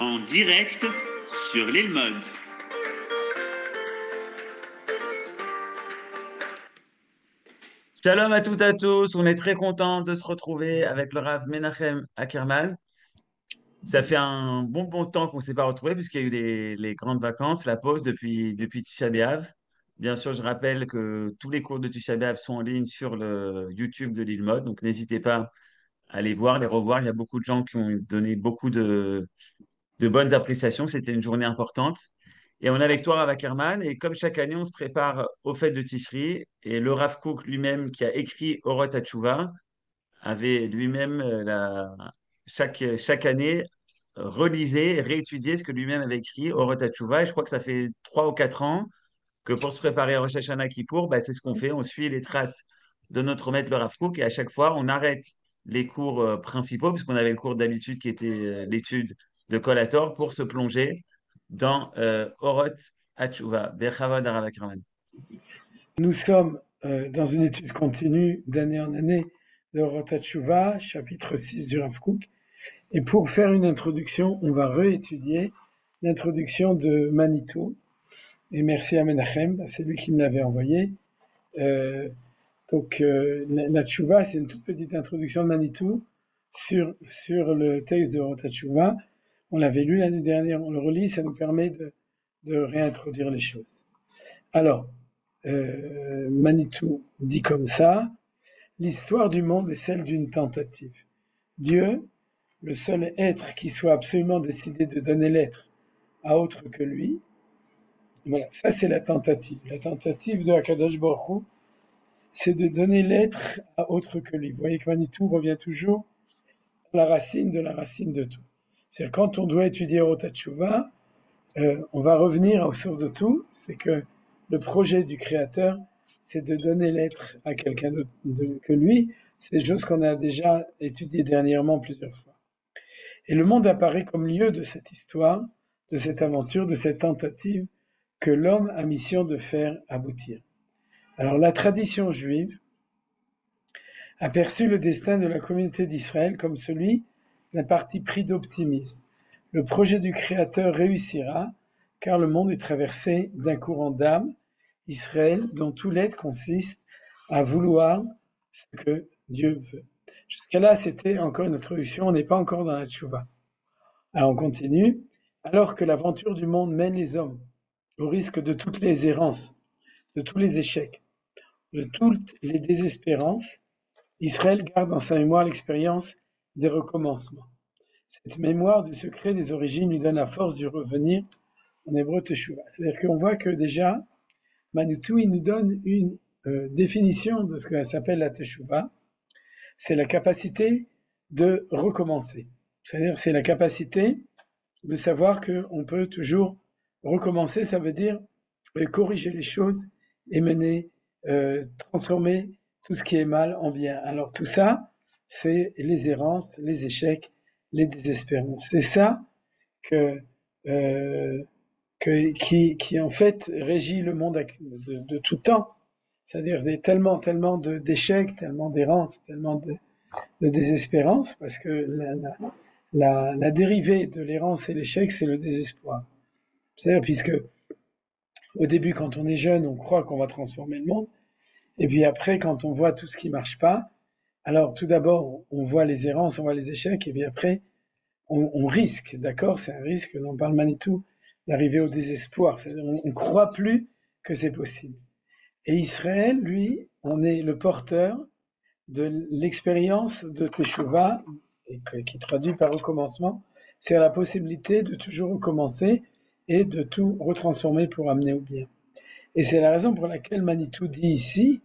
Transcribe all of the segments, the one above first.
en direct sur l'île Mode. Shalom à toutes et à tous, on est très content de se retrouver avec le Rav Menachem Ackerman. Ça fait un bon temps qu'on ne s'est pas retrouvés puisqu'il y a eu les grandes vacances, la pause depuis Tisha B'Av. Bien sûr, je rappelle que tous les cours de Tisha B'Av sont en ligne sur le YouTube de l'île Mode, donc n'hésitez pas à les voir, les revoir. Il y a beaucoup de gens qui ont donné beaucoup de bonnes appréciations. C'était une journée importante. Et on est avec toi, Rav Ackerman. Et comme chaque année, on se prépare aux fêtes de Tishri. Et le Rav Kook lui-même, qui a écrit Orot HaTshuva, avait lui-même, chaque année, relisé, réétudié ce que lui-même avait écrit Orot HaTshuva. Et je crois que ça fait 3 ou 4 ans que pour se préparer à Rosh Hashanah Kippour, bah, c'est ce qu'on fait. On suit les traces de notre maître, le Rav Kook. Et à chaque fois, on arrête les cours principaux, puisqu'on avait le cours d'habitude qui était l'étude de Kolator, pour se plonger dans Orot HaTshuva. Bechavod Arav Akraman. Nous sommes dans une étude continue d'année en année de Orot HaTshuva, chapitre 6 du Rav Kook. Et pour faire une introduction, on va réétudier l'introduction de Manitou. Et merci à Menachem, c'est lui qui me l'avait envoyé. La Tshuva, c'est une toute petite introduction de Manitou sur le texte de Orot HaTshuva. On l'avait lu l'année dernière, on le relit, ça nous permet de réintroduire les choses. Alors, Manitou dit comme ça: l'histoire du monde est celle d'une tentative. Dieu, le seul être qui soit absolument décidé de donner l'être à autre que lui, voilà, ça c'est la tentative. La tentative de Akadosh Baruch Hu, c'est de donner l'être à autre que lui. Vous voyez que Manitou revient toujours à la racine de tout. C'est-à-dire quand on doit étudier Orot HaTshuva, on va revenir aux sources de tout, c'est que le projet du Créateur, c'est de donner l'être à quelqu'un d'autre que lui. C'est des choses qu'on a déjà étudiées dernièrement plusieurs fois. Et le monde apparaît comme lieu de cette histoire, de cette aventure, de cette tentative que l'homme a mission de faire aboutir. Alors la tradition juive a perçu le destin de la communauté d'Israël comme celui d'un parti pris d'optimisme. Le projet du Créateur réussira, car le monde est traversé d'un courant d'âme, Israël, dont tout l'être consiste à vouloir ce que Dieu veut. Jusqu'à là, c'était encore une introduction, on n'est pas encore dans la Tchouva. Alors on continue. Alors que l'aventure du monde mène les hommes au risque de toutes les errances, de tous les échecs, de toutes les désespérances, Israël garde dans sa mémoire l'expérience des recommencements. Cette mémoire du secret des origines lui donne la force du revenir, en hébreu teshuva. C'est-à-dire qu'on voit que déjà, Manitou, il nous donne une définition de ce que s'appelle la teshuva. C'est la capacité de recommencer. C'est-à-dire c'est la capacité de savoir qu'on peut toujours recommencer. Ça veut dire corriger les choses et mener, transformer tout ce qui est mal en bien. Alors tout ça, c'est les errances, les échecs, les désespérances. C'est ça qui en fait régit le monde de tout temps. C'est-à-dire tellement d'échecs, tellement d'errances, tellement de désespérance, parce que la dérivée de l'errance et l'échec, c'est le désespoir. C'est-à-dire, puisque au début, quand on est jeune, on croit qu'on va transformer le monde, et puis après, quand on voit tout ce qui marche pas, alors tout d'abord, on voit les errances, on voit les échecs, et puis après, on risque, d'accord, c'est un risque dont parle Manitou, d'arriver au désespoir. C'est-à-dire, on croit plus que c'est possible. Et Israël, lui, on est le porteur de l'expérience de Teshuvah, qui traduit par recommencement, c'est la possibilité de toujours recommencer et de tout retransformer pour amener au bien. Et c'est la raison pour laquelle Manitou dit ici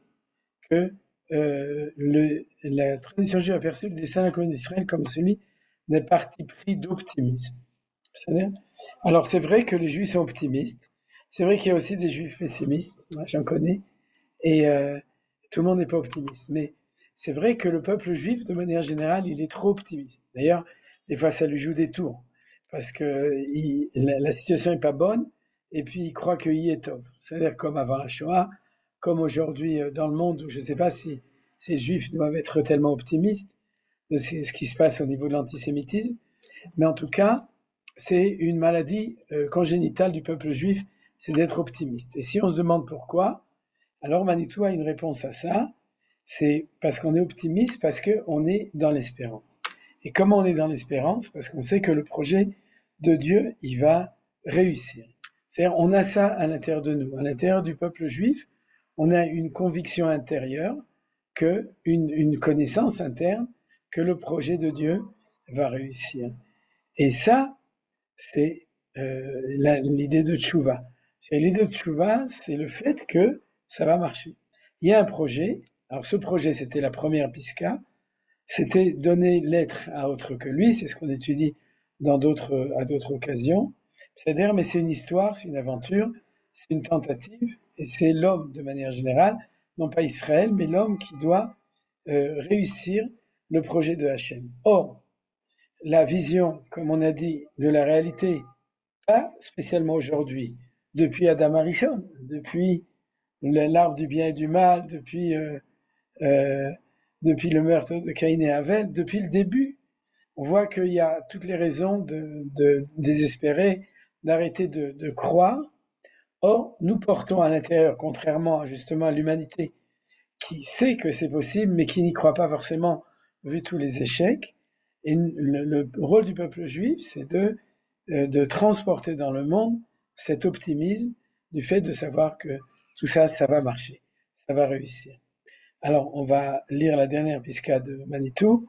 que la tradition juive a perçu le destin de la communauté d'Israël comme celui d'un parti pris d'optimisme. Alors c'est vrai que les juifs sont optimistes, c'est vrai qu'il y a aussi des juifs pessimistes, moi j'en connais, et tout le monde n'est pas optimiste, mais c'est vrai que le peuple juif, de manière générale, il est trop optimiste. D'ailleurs, des fois, ça lui joue des tours, parce que la situation n'est pas bonne, et puis il croit qu'il est tov. C'est-à-dire comme avant la Shoah, comme aujourd'hui dans le monde, où je ne sais pas si ces juifs doivent être tellement optimistes de ce qui se passe au niveau de l'antisémitisme, mais en tout cas, c'est une maladie congénitale du peuple juif, c'est d'être optimiste. Et si on se demande pourquoi, alors Manitou a une réponse à ça, c'est parce qu'on est optimiste, parce qu'on est dans l'espérance. Et comment on est dans l'espérance? Parce qu'on sait que le projet de Dieu, il va réussir. C'est-à-dire, on a ça à l'intérieur de nous, à l'intérieur du peuple juif, on a une conviction intérieure, une connaissance interne, que le projet de Dieu va réussir. Et ça, c'est l'idée de tchouva. L'idée de tchouva, c'est le fait que ça va marcher. Il y a un projet. Alors ce projet, c'était la première piska. C'était donner l'être à autre que lui. C'est ce qu'on étudie à d'autres occasions. C'est-à-dire, mais c'est une histoire, c'est une aventure, c'est une tentative. Et c'est l'homme, de manière générale, non pas Israël, mais l'homme qui doit réussir le projet de Hachem. Or, la vision, comme on a dit, de la réalité, pas spécialement aujourd'hui, depuis Adam Arishon, depuis l'arbre du bien et du mal, depuis le meurtre de Caïn et Abel, depuis le début, on voit qu'il y a toutes les raisons de désespérer, d'arrêter de croire. Or, nous portons à l'intérieur, contrairement justement à l'humanité, qui sait que c'est possible, mais qui n'y croit pas forcément, vu tous les échecs. Et le rôle du peuple juif, c'est de transporter dans le monde cet optimisme du fait de savoir que tout ça, ça va marcher, ça va réussir. Alors, on va lire la dernière piska de Manitou.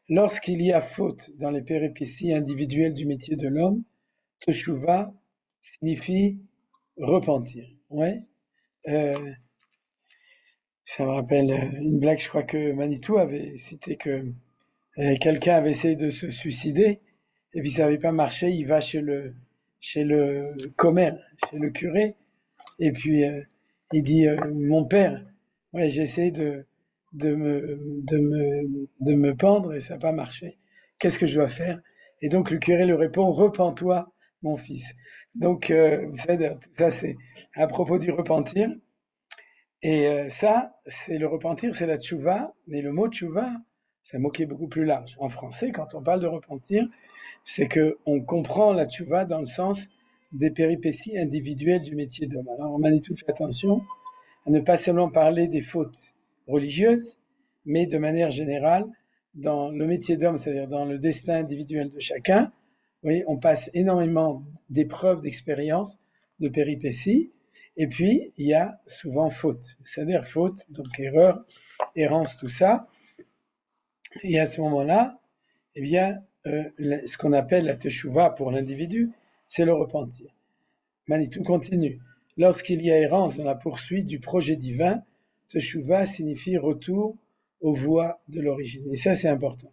Lorsqu'il y a faute dans les péripéties individuelles du métier de l'homme, teshuva signifie repentir. Ouais. Ça me rappelle une blague, je crois que Manitou avait cité que quelqu'un avait essayé de se suicider et puis ça n'avait pas marché. Il va chez le commère, chez le curé, et puis il dit mon père, ouais, j'ai essayé de me pendre et ça n'a pas marché. Qu'est-ce que je dois faire? Et donc le curé lui répond repens-toi, mon fils. Donc tout ça c'est à propos du repentir. Et ça, c'est le repentir, c'est la tchouva, mais le mot tchouva, c'est un mot qui est beaucoup plus large. En français, quand on parle de repentir, c'est que on comprend la tchouva dans le sens des péripéties individuelles du métier d'homme. Alors, Manitou fait attention à ne pas seulement parler des fautes religieuses, mais de manière générale, dans le métier d'homme, c'est-à-dire dans le destin individuel de chacun, oui, on passe énormément d'épreuves, d'expériences, de péripéties, et puis il y a souvent faute, c'est-à-dire faute, donc erreur, errance, tout ça. Et à ce moment-là, eh bien, ce qu'on appelle la teshuva pour l'individu, c'est le repentir. Manitou continue. Lorsqu'il y a errance dans la poursuite du projet divin, teshuva signifie retour aux voies de l'origine. Et ça, c'est important.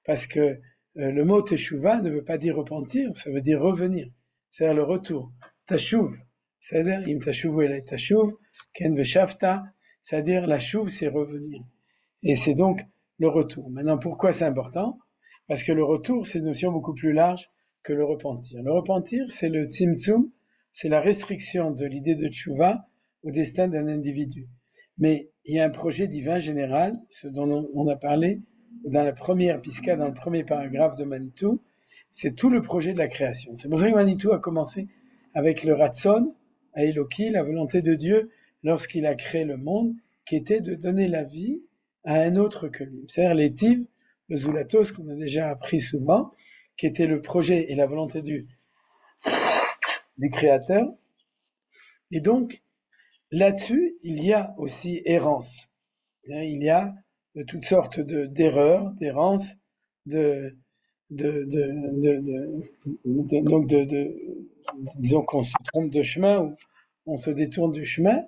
Parce que le mot teshuva ne veut pas dire repentir, ça veut dire revenir. C'est-à-dire le retour. Tashuv, c'est-à-dire im tashuvu elay tashuv, ken veshavta, c'est-à-dire la chouve, c'est revenir. Et c'est donc le retour. Maintenant, pourquoi c'est important? Parce que le retour, c'est une notion beaucoup plus large que le repentir. Le repentir, c'est le tzimtzum, c'est la restriction de l'idée de tchouva au destin d'un individu. Mais il y a un projet divin général, ce dont on a parlé dans la première piska, dans le premier paragraphe de Manitou, c'est tout le projet de la création. C'est pour ça que Manitou a commencé avec le Ratson, à Eloki, la volonté de Dieu, lorsqu'il a créé le monde, qui était de donner la vie à un autre que lui. C'est-à-dire l'étive, le zoulatos, qu'on a déjà appris souvent, qui était le projet et la volonté du Créateur. Et donc, là-dessus, il y a aussi errance. Il y a toutes sortes d'erreurs, d'errances, disons qu'on se trompe de chemin ou on se détourne du chemin.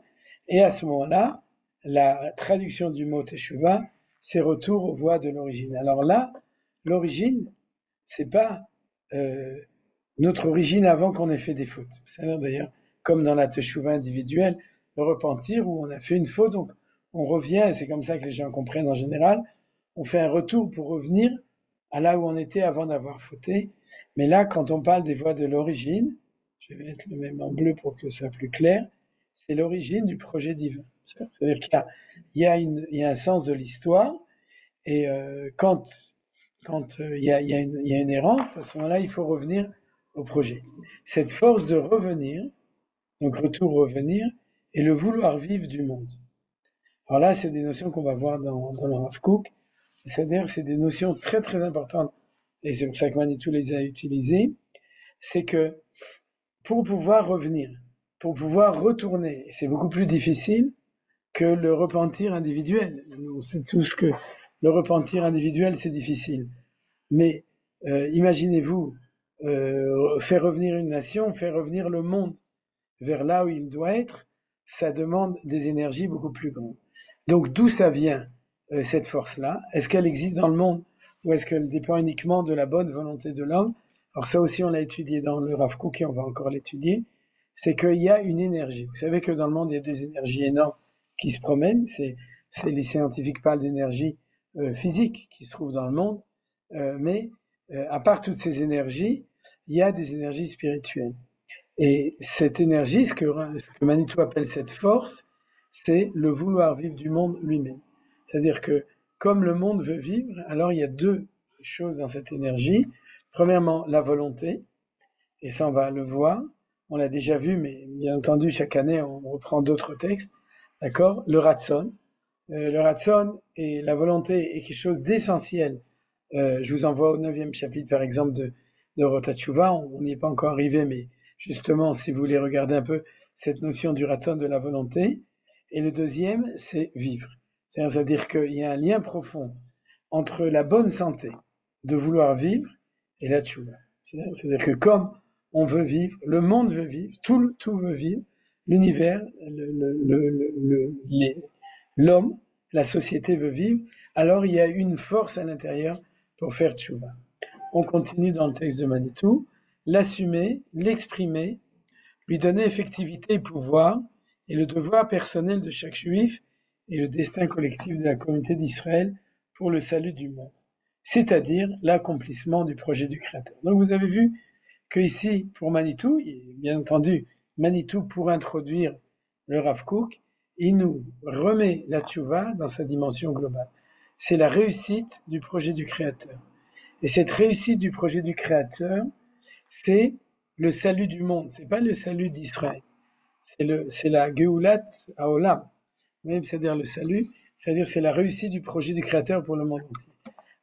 Et à ce moment-là, la traduction du mot teshuva, c'est retour aux voies de l'origine. Alors là, l'origine, c'est pas notre origine avant qu'on ait fait des fautes. C'est d'ailleurs comme dans la teshuva individuelle, le repentir où on a fait une faute, donc on revient, et c'est comme ça que les gens comprennent en général, on fait un retour pour revenir à là où on était avant d'avoir fauté. Mais là, quand on parle des voies de l'origine, je vais mettre le même en bleu pour que ce soit plus clair, c'est l'origine du projet divin. C'est-à-dire qu'il y a un sens de l'histoire, et quand il y a une errance, à ce moment-là, il faut revenir au projet. Cette force de revenir, donc retour, revenir, et le vouloir vivre du monde. Alors là, c'est des notions qu'on va voir dans le Rav Kook, c'est-à-dire c'est des notions très très importantes, et c'est pour ça que Manitou les a utilisées, c'est que pour pouvoir revenir, pour pouvoir retourner, c'est beaucoup plus difficile que le repentir individuel. On sait tous que le repentir individuel, c'est difficile. Mais imaginez-vous faire revenir une nation, faire revenir le monde vers là où il doit être, ça demande des énergies beaucoup plus grandes. Donc d'où ça vient cette force-là? Est-ce qu'elle existe dans le monde ou est-ce qu'elle dépend uniquement de la bonne volonté de l'homme? Alors ça aussi on l'a étudié dans le Rav Kook et on va encore l'étudier. C'est qu'il y a une énergie. Vous savez que dans le monde il y a des énergies énormes qui se promènent. C'est les scientifiques parlent d'énergie physique qui se trouve dans le monde, mais à part toutes ces énergies, il y a des énergies spirituelles. Et cette énergie, ce que Manitou appelle cette force, c'est le vouloir vivre du monde lui-même. C'est-à-dire que comme le monde veut vivre, alors il y a deux choses dans cette énergie. Premièrement, la volonté, et ça on va le voir, on l'a déjà vu, mais bien entendu chaque année on reprend d'autres textes, d'accord? Le ratson. Le ratson et la volonté est quelque chose d'essentiel. Je vous envoie au 9e chapitre par exemple de Rotatchouva, on n'y est pas encore arrivé, mais justement, si vous voulez regarder un peu cette notion du ratson, de la volonté. Et le deuxième, c'est vivre. C'est-à-dire qu'il y a un lien profond entre la bonne santé, de vouloir vivre, et la tchouva. C'est-à-dire que comme on veut vivre, le monde veut vivre, tout veut vivre, l'univers, l'homme, la société veut vivre, alors il y a une force à l'intérieur pour faire tchouva. On continue dans le texte de Manitou. L'assumer, l'exprimer, lui donner effectivité et pouvoir, et le devoir personnel de chaque juif et le destin collectif de la communauté d'Israël pour le salut du monde, c'est-à-dire l'accomplissement du projet du Créateur. Donc vous avez vu que ici, pour Manitou, et bien entendu, Manitou pour introduire le Rav Kook, il nous remet la tchouva dans sa dimension globale. C'est la réussite du projet du Créateur. Et cette réussite du projet du Créateur, c'est le salut du monde, c'est pas le salut d'Israël. C'est la Geulat Haolam, même c'est-à-dire le salut, c'est-à-dire c'est la réussite du projet du Créateur pour le monde entier.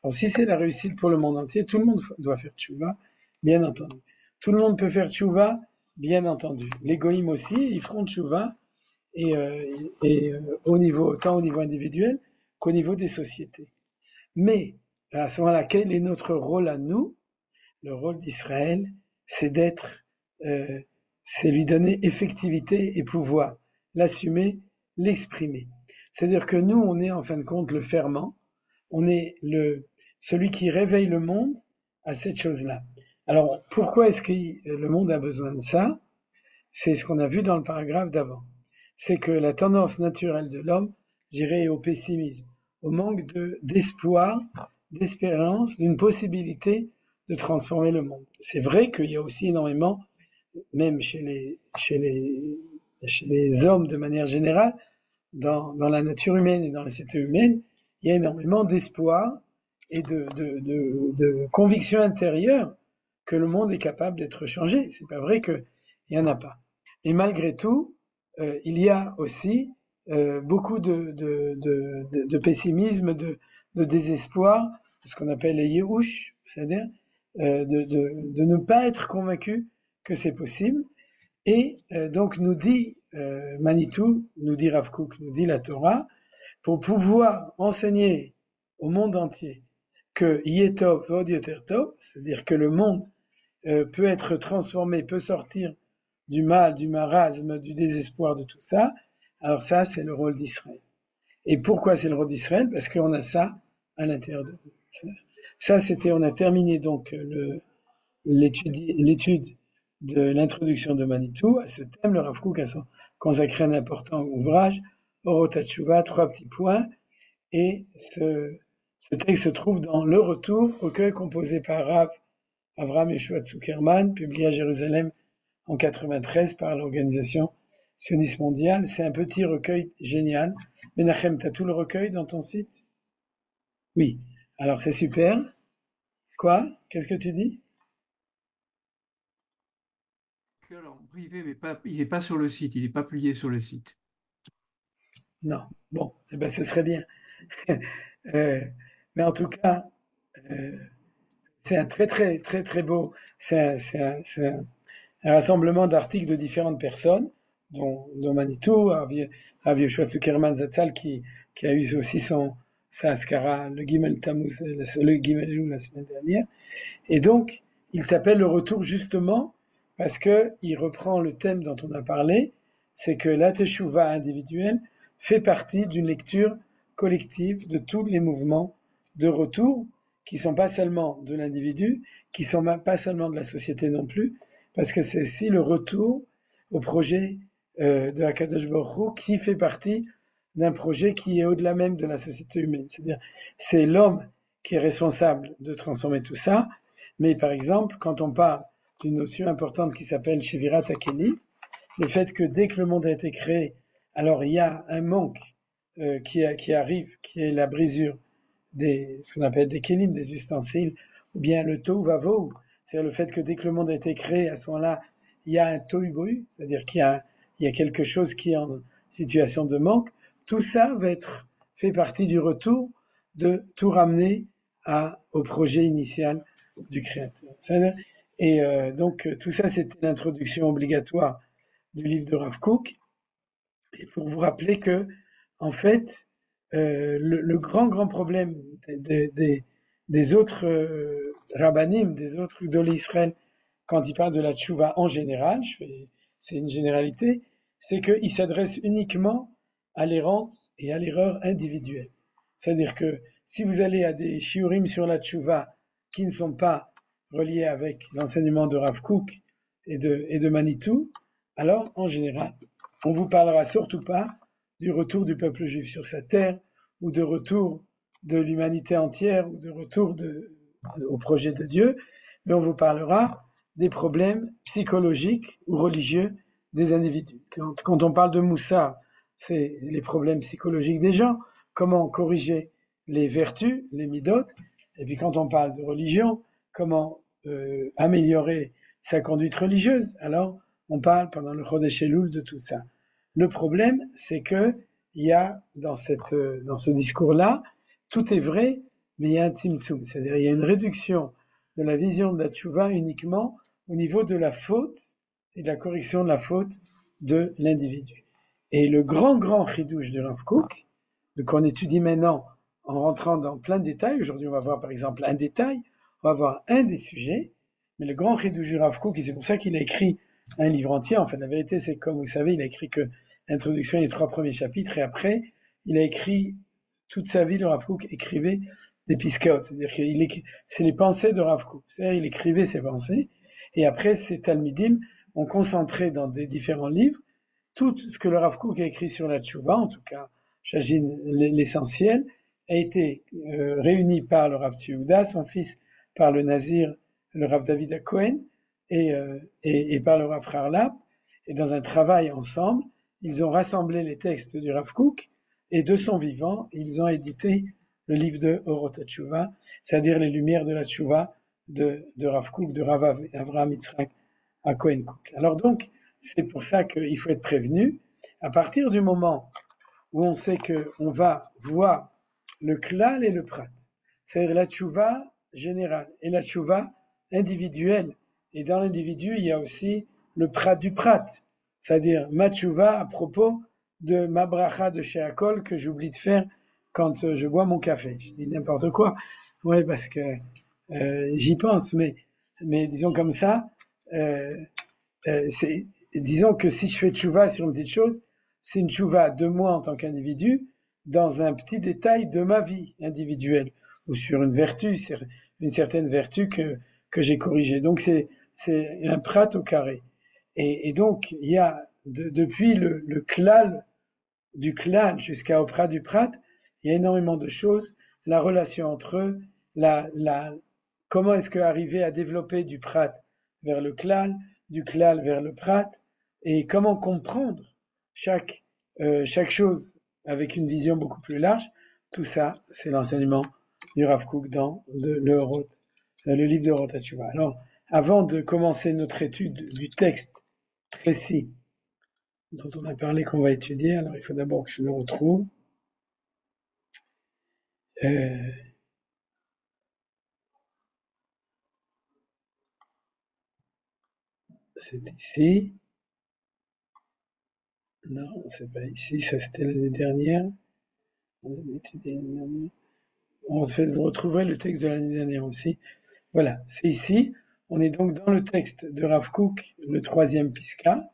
Alors si c'est la réussite pour le monde entier, tout le monde doit faire tchouva, bien entendu. Tout le monde peut faire tchouva, bien entendu. Les goïms aussi, ils feront tchouva, au niveau, autant au niveau individuel qu'au niveau des sociétés. Mais à ce moment-là, quel est notre rôle à nous? Le rôle d'Israël, c'est c'est lui donner effectivité et pouvoir, l'assumer, l'exprimer. C'est-à-dire que nous, on est en fin de compte le ferment, on est celui qui réveille le monde à cette chose-là. Alors, pourquoi est-ce que le monde a besoin de ça? C'est ce qu'on a vu dans le paragraphe d'avant. C'est que la tendance naturelle de l'homme, j'irais, est au pessimisme, au manque d'espoir, d'espérance, d'une possibilité de transformer le monde. C'est vrai qu'il y a aussi énormément, même chez les hommes de manière générale, dans la nature humaine et dans la société humaine, il y a énormément d'espoir et de conviction intérieure que le monde est capable d'être changé. C'est pas vrai qu'il n'y en a pas. Et malgré tout, il y a aussi beaucoup de pessimisme, de désespoir, ce qu'on appelle les yéhouch, c'est-à-dire de ne pas être convaincu que c'est possible. Et donc nous dit Manitou, nous dit Rav Kook, nous dit la Torah, pour pouvoir enseigner au monde entier que Yetov Vod Yoter Tov, c'est-à-dire que le monde peut être transformé, peut sortir du mal, du marasme, du désespoir, de tout ça. Alors ça, c'est le rôle d'Israël. Et pourquoi c'est le rôle d'Israël? Parce qu'on a ça à l'intérieur de nous. Ça, on a terminé donc l'étude de l'introduction de Manitou à ce thème. Le Rav Kook a consacré un important ouvrage, Orot HaTshuva, 3 petits points, et ce texte se trouve dans Le Retour, recueil composé par Rav Avraham Yeshua Zuckerman, publié à Jérusalem en 93 par l'organisation sioniste mondiale. C'est un petit recueil génial. Menachem, tu as tout le recueil dans ton site? Oui. Alors c'est super. Quoi? Qu'est-ce que tu dis? Article en privé, mais il n'est pas sur le site, il n'est pas publié sur le site. Non. Bon, eh ben, ce serait bien. Mais en tout cas, euh, c'est un très très très très beau. C'est un rassemblement d'articles de différentes personnes, dont Manitou, Rav Yoshua Zuckerman Zatzal, qui a eu aussi sa Haskara, le Gimel Tammuz, le Gimel Elul la semaine dernière. Et donc, il s'appelle Le Retour justement parce que il reprend le thème dont on a parlé, c'est que la Teshuvah individuelle fait partie d'une lecture collective de tous les mouvements de retour qui sont pas seulement de l'individu, qui sont pas seulement de la société non plus, parce que c'est aussi le retour au projet de Hakadosh Baruch Hu qui fait partie d'un projet qui est au-delà même de la société humaine. C'est-à-dire, c'est l'homme qui est responsable de transformer tout ça. Mais par exemple, quand on parle d'une notion importante qui s'appelle Shevirat Hakeli, le fait que dès que le monde a été créé, alors il y a un manque qui arrive, qui est la brisure ce qu'on appelle des kelim, des ustensiles, ou bien le tohu vavohu, c'est-à-dire le fait que dès que le monde a été créé, à ce moment-là, il y a un tohu bohu, c'est-à-dire il y a quelque chose qui est en situation de manque. Tout ça fait partie du retour de tout ramener au projet initial du créateur. Et donc tout ça, c'était l'introduction obligatoire du livre de Rav Kook. Et pour vous rappeler que, en fait, le grand problème des autres rabbanim, des autres Gdolei Israël, quand ils parlent de la tchouva en général, c'est une généralité, c'est qu'ils s'adressent uniquement à l'errance et à l'erreur individuelle. C'est-à-dire que si vous allez à des shiurim sur la tchouva qui ne sont pas reliés avec l'enseignement de Rav Kook et de Manitou, alors en général, on vous parlera surtout pas du retour du peuple juif sur sa terre, ou de retour de l'humanité entière, ou de retour au projet de Dieu, mais on vous parlera des problèmes psychologiques ou religieux des individus. Quand on parle de Moussa, c'est les problèmes psychologiques des gens, comment corriger les vertus, les midot, et puis quand on parle de religion, comment améliorer sa conduite religieuse, alors on parle pendant le Chodesh Elul de tout ça. Le problème, c'est que il y a dans ce discours-là, tout est vrai, mais il y a un tzimtzum, c'est-à-dire il y a une réduction de la vision de la tchouva uniquement au niveau de la faute et de la correction de la faute de l'individu. Et le grand chidouche de Rav Kook, qu'on étudie maintenant en rentrant dans plein de détails, aujourd'hui on va voir par exemple un détail, on va voir un des sujets, mais le grand chidouche de Rav Kook, et c'est pour ça qu'il a écrit un livre entier, en fait la vérité c'est comme vous savez, il a écrit que l'introduction et les 3 premiers chapitres, et après, il a écrit toute sa vie, le Rav Kook écrivait des piskaot, c'est-à-dire que c'est les pensées de Rav Kook, c'est-à-dire il écrivait ses pensées, et après, ces talmidim ont concentré dans des différents livres tout ce que le Rav Kook a écrit sur la tchouva, en tout cas, j'imagine l'essentiel, a été réuni par le Rav Tzouda, son fils, par le Nazir, le Rav David HaKohen, et par le Rav Harlap, et dans un travail ensemble, ils ont rassemblé les textes du Rav Kook, et de son vivant, ils ont édité le livre de Orot HaTshuva, c'est-à-dire les lumières de la tchouva de Rav Kook, de Rav Avraham Yitzhak HaKohen Kook. Alors donc, c'est pour ça qu'il faut être prévenu. À partir du moment où on sait qu'on va voir le klal et le prat, c'est-à-dire la tchouva générale et la tchouva individuelle, et dans l'individu, il y a aussi le prat du prat, c'est-à-dire ma tchouva à propos de ma bracha de Sheakol que j'oublie de faire quand je bois mon café. Je dis n'importe quoi, ouais, parce que j'y pense, mais disons comme ça, disons que si je fais tchouva sur une petite chose, c'est une tchouva de moi en tant qu'individu dans un petit détail de ma vie individuelle, ou sur une vertu, une certaine vertu que j'ai corrigée. Donc c'est un prat au carré. Et donc il y a depuis le klal, du klal jusqu'à au prat du prat, il y a énormément de choses, la relation entre eux, comment est-ce qu'arriver à développer du prat vers le klal, du klal vers le prat, et comment comprendre chaque chose avec une vision beaucoup plus large. Tout ça, c'est l'enseignement du Rav Kook dans le livre de Orot HaTshuva. Alors, avant de commencer notre étude du texte précis dont on a parlé qu'on va étudier. Alors il faut d'abord que je le retrouve. C'est ici. Non, c'est pas ici, ça c'était l'année dernière. On a étudié l'année dernière. Vous retrouverez le texte de l'année dernière aussi. Voilà, c'est ici. On est donc dans le texte de Rav Kook, le 3e Pisca.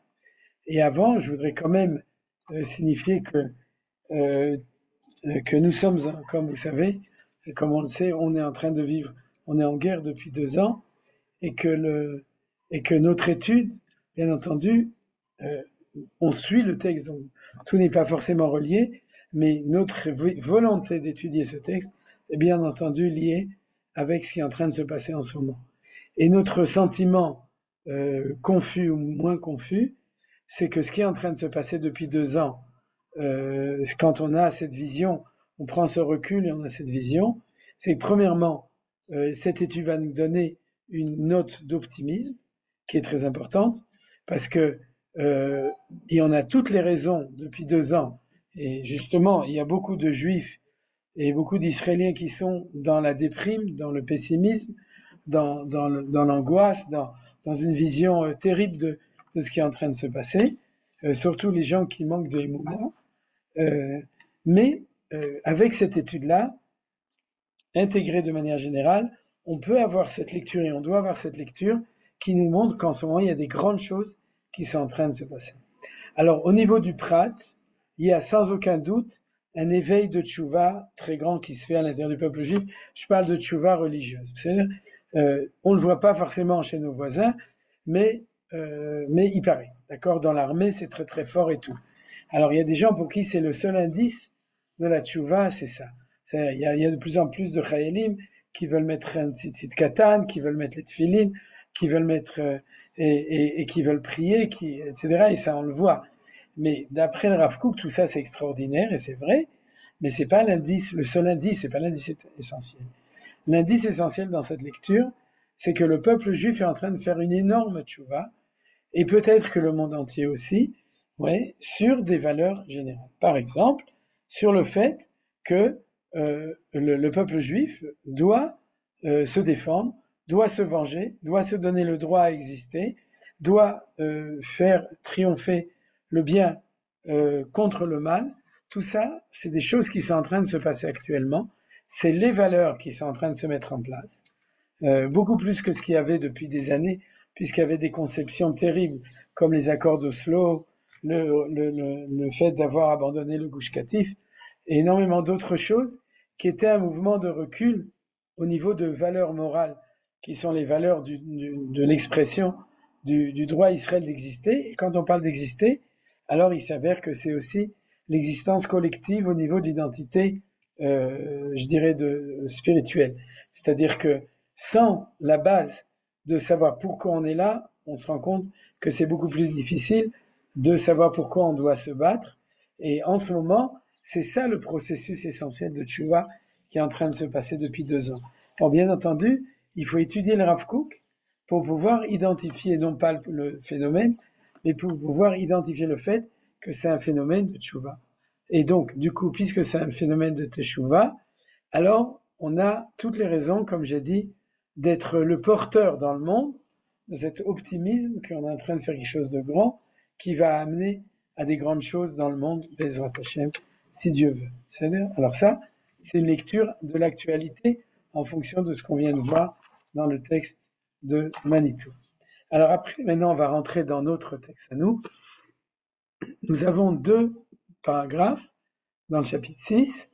Et avant, je voudrais quand même signifier que nous sommes, comme vous savez, et comme on le sait, on est en train de vivre, on est en guerre depuis 2 ans, et que notre étude, bien entendu, on suit le texte, donc tout n'est pas forcément relié, mais notre volonté d'étudier ce texte est bien entendu liée avec ce qui est en train de se passer en ce moment. Et notre sentiment confus ou moins confus, c'est que ce qui est en train de se passer depuis 2 ans, quand on a cette vision, on prend ce recul et on a cette vision, c'est que premièrement, cette étude va nous donner une note d'optimisme qui est très importante, parce que et on a toutes les raisons depuis 2 ans, et justement, il y a beaucoup de juifs et beaucoup d'Israéliens qui sont dans la déprime, dans le pessimisme, dans l'angoisse, dans une vision terrible de ce qui est en train de se passer, surtout les gens qui manquent de Emouna. Mais avec cette étude-là, intégrée de manière générale, on peut avoir cette lecture et on doit avoir cette lecture qui nous montre qu'en ce moment, il y a des grandes choses qui sont en train de se passer. Alors, au niveau du Prat, il y a sans aucun doute un éveil de tchouva très grand qui se fait à l'intérieur du peuple juif. Je parle de tchouva religieuse. C'est-à-dire, on ne le voit pas forcément chez nos voisins, mais il paraît. D'accord? Dans l'armée, c'est très très fort et tout. Alors, il y a des gens pour qui c'est le seul indice de la tchouva, c'est ça. Il y a de plus en plus de chayelim qui veulent mettre un tzitzit katan, qui veulent mettre les tefilines, qui veulent mettre et qui veulent prier, etc. Et ça, on le voit. Mais d'après le Rav Kook, tout ça c'est extraordinaire et c'est vrai, mais c'est pas l'indice, le seul indice, c'est pas l'indice essentiel. L'indice essentiel dans cette lecture, c'est que le peuple juif est en train de faire une énorme tchouva, et peut-être que le monde entier aussi, ouais, sur des valeurs générales. Par exemple, sur le fait que le peuple juif doit se défendre, doit se venger, doit se donner le droit à exister, doit faire triompher le bien contre le mal. Tout ça, c'est des choses qui sont en train de se passer actuellement. C'est les valeurs qui sont en train de se mettre en place. Beaucoup plus que ce qu'il y avait depuis des années, puisqu'il y avait des conceptions terribles, comme les accords d'Oslo, le fait d'avoir abandonné le Gush Katif, et énormément d'autres choses qui étaient un mouvement de recul au niveau de valeurs morales, qui sont les valeurs de l'expression du droit à Israël d'exister. Et quand on parle d'exister, alors il s'avère que c'est aussi l'existence collective au niveau de l'identité, je dirais, spirituelle. C'est-à-dire que sans la base de savoir pourquoi on est là, on se rend compte que c'est beaucoup plus difficile de savoir pourquoi on doit se battre. Et en ce moment, c'est ça le processus essentiel de Tchouva qui est en train de se passer depuis 2 ans. Bon, bien entendu, il faut étudier le Rav Kook pour pouvoir identifier non pas le phénomène, mais pour pouvoir identifier le fait que c'est un phénomène de Tchouva. Et donc, du coup, puisque c'est un phénomène de Tchouva, alors on a toutes les raisons, comme j'ai dit, d'être le porteur dans le monde de cet optimisme qu'on est en train de faire quelque chose de grand qui va amener à des grandes choses dans le monde, Bezrat Hashem, si Dieu veut. Alors ça, c'est une lecture de l'actualité en fonction de ce qu'on vient de voir dans le texte de Manitou. Alors après, maintenant, on va rentrer dans notre texte à nous. Nous avons 2 paragraphes dans le chapitre 6.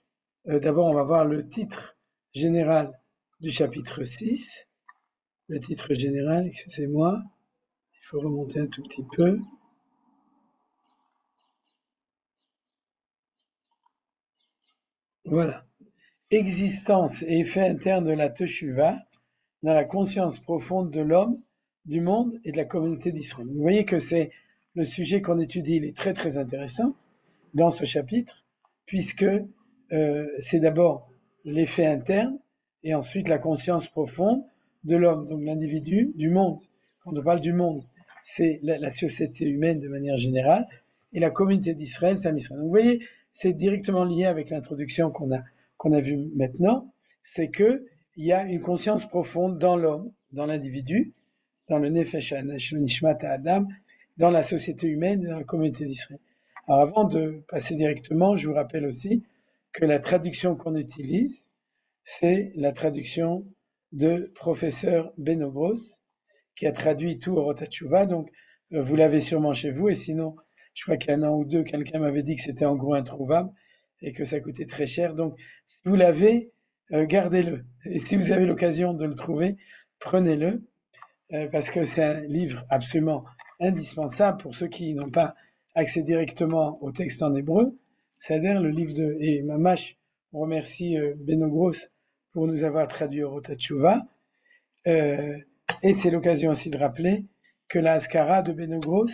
D'abord, on va voir le titre général du chapitre 6. Le titre général, excusez-moi, il faut remonter un tout petit peu. Voilà. Existence et effet interne de la Teshuva dans la conscience profonde de l'homme, du monde et de la communauté d'Israël. Vous voyez que c'est le sujet qu'on étudie, il est très très intéressant dans ce chapitre, puisque c'est d'abord l'effet interne et ensuite la conscience profonde de l'homme, donc l'individu, du monde. Quand on parle du monde, c'est la société humaine de manière générale, et la communauté d'Israël, c'est Israël. Donc vous voyez, c'est directement lié avec l'introduction qu'on a vue maintenant, c'est que il y a une conscience profonde dans l'homme, dans l'individu, dans le Nefesh Nishmat Adam, dans la société humaine et dans la communauté d'Israël. Alors avant de passer directement, je vous rappelle aussi que la traduction qu'on utilise, c'est la traduction de professeur Benogros, qui a traduit tout au Rotatchouva. Donc vous l'avez sûrement chez vous, et sinon, je crois qu'il y a un an ou deux, quelqu'un m'avait dit que c'était en gros introuvable et que ça coûtait très cher. Donc si vous l'avez, gardez-le. Et si vous avez l'occasion de le trouver, prenez-le, parce que c'est un livre absolument indispensable pour ceux qui n'ont pas accès directement au texte en hébreu. C'est-à-dire le livre de... Et Mamash, on remercie Benogros pour nous avoir traduit au Rotatchouva. Et c'est l'occasion aussi de rappeler que la Haskara de Benogros,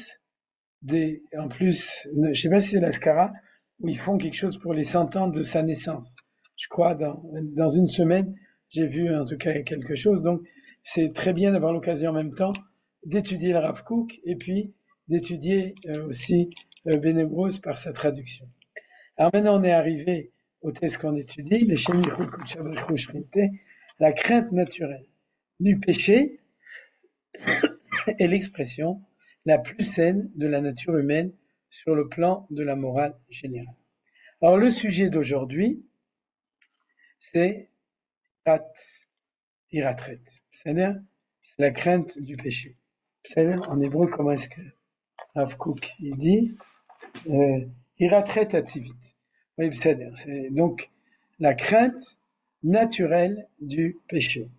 en plus, je ne sais pas si c'est la Haskara, où ils font quelque chose pour les 100 ans de sa naissance. Je crois, dans une semaine, j'ai vu en tout cas quelque chose. Donc, c'est très bien d'avoir l'occasion en même temps d'étudier le Rav Kook et puis d'étudier aussi Benogros par sa traduction. Alors maintenant, on est arrivé au texte qu'on étudie, le Shem Yichud Kodesh Baruch Shrinte, la crainte naturelle du péché est l'expression la plus saine de la nature humaine sur le plan de la morale générale. Alors le sujet d'aujourd'hui, c'est Iratret, c'est-à-dire la crainte du péché. C'est-à-dire en hébreu, comment est-ce que Rav Kook il dit Iratret ativit. Oui, c'est-à-dire, c'est donc la crainte naturelle du péché.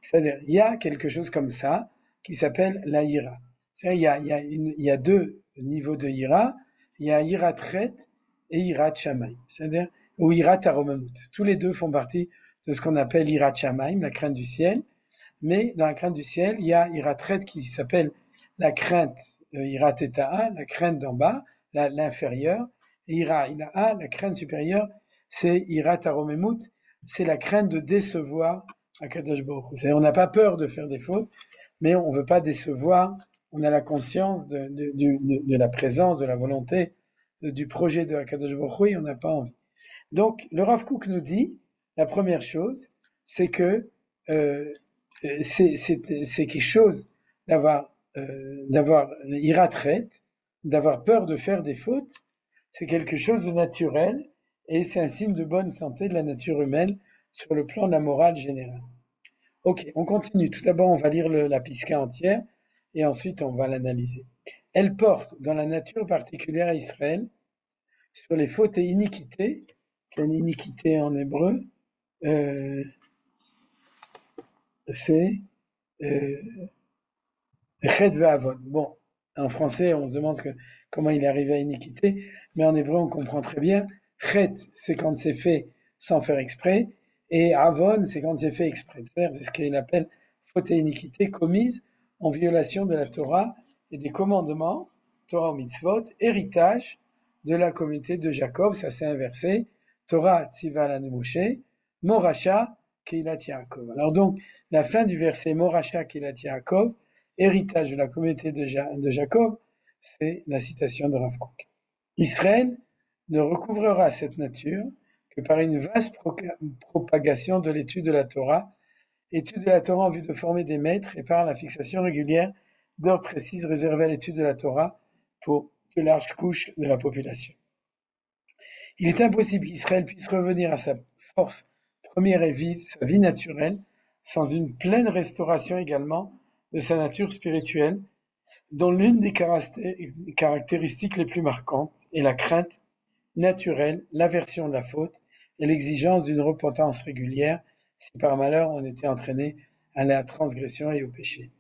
C'est-à-dire, il y a quelque chose comme ça qui s'appelle la ira. C'est-à-dire, il y a deux niveaux de ira. Il y a iratret et irat shamayim. C'est-à-dire, ou irat aromamut. Tous les deux font partie de ce qu'on appelle irat shamayim, la crainte du ciel. Mais dans la crainte du ciel, il y a iratret qui s'appelle la crainte irat eta'a, la crainte d'en bas, l'inférieur. Et ira ila'a, la crainte supérieure, c'est irat aromamut, c'est la crainte de décevoir Akadosh Baruch Hu. C'est-à-dire, on n'a pas peur de faire des fautes, mais on ne veut pas décevoir. On a la conscience de la présence, de la volonté, du projet de Akadosh Baruch Hu, et on n'a pas envie. Donc, le Rav Kook nous dit, la première chose, c'est que c'est quelque chose d'avoir iratret, d'avoir peur de faire des fautes. C'est quelque chose de naturel et c'est un signe de bonne santé de la nature humaine sur le plan de la morale générale. Ok, on continue. Tout d'abord, on va lire la Piska entière et ensuite on va l'analyser. Elle porte dans la nature particulière à Israël sur les fautes et iniquités, qu'une iniquité en hébreu, c'est Chet ve'avon. Bon, en français, on se demande comment il est arrivé à iniquité, mais en hébreu, on comprend très bien. Chet, c'est quand c'est fait sans faire exprès, et avon, c'est quand c'est fait exprès. C'est ce qu'il appelle faute et iniquité commise en violation de la Torah et des commandements, Torah ou mitzvot, héritage de la communauté de Jacob, ça s'est inversé, Torah tziva lanu Moshe, Morasha Keilat Yaakov. Alors donc, la fin du verset Morasha Keilat Yaakov, héritage de la communauté de Jacob, c'est la citation de Rav Kook. Israël ne recouvrera cette nature que par une vaste propagation de l'étude de la Torah, étude de la Torah en vue de former des maîtres et par la fixation régulière d'heures précises réservées à l'étude de la Torah pour de larges couches de la population. Il est impossible qu'Israël puisse revenir à sa force première et vive, sa vie naturelle, sans une pleine restauration également de sa nature spirituelle, dont l'une des caractéristiques les plus marquantes est la crainte naturelle, l'aversion de la faute et l'exigence d'une repentance régulière si par malheur on était entraîné à la transgression et au péché.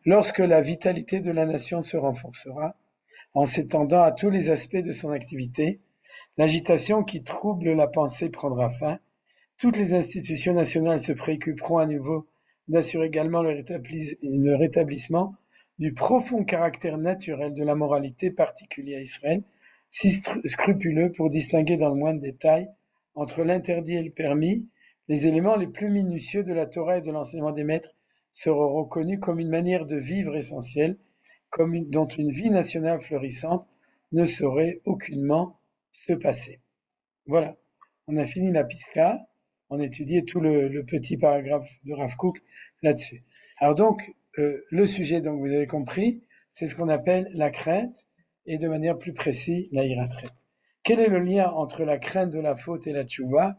Lorsque la vitalité de la nation se renforcera, en s'étendant à tous les aspects de son activité, l'agitation qui trouble la pensée prendra fin, toutes les institutions nationales se préoccuperont à nouveau d'assurer également le rétablissement du profond caractère naturel de la moralité particulière à Israël, si scrupuleux pour distinguer dans le moindre détail entre l'interdit et le permis, les éléments les plus minutieux de la Torah et de l'enseignement des maîtres seront reconnus comme une manière de vivre essentielle, dont une vie nationale florissante ne saurait aucunement se passer. Voilà, on a fini la Piska, on a étudié tout le petit paragraphe de Rav Kook là-dessus. Alors donc, le sujet, donc vous avez compris, c'est ce qu'on appelle la crainte, et de manière plus précise, la hiratret. Quel est le lien entre la crainte de la faute et la tchouva?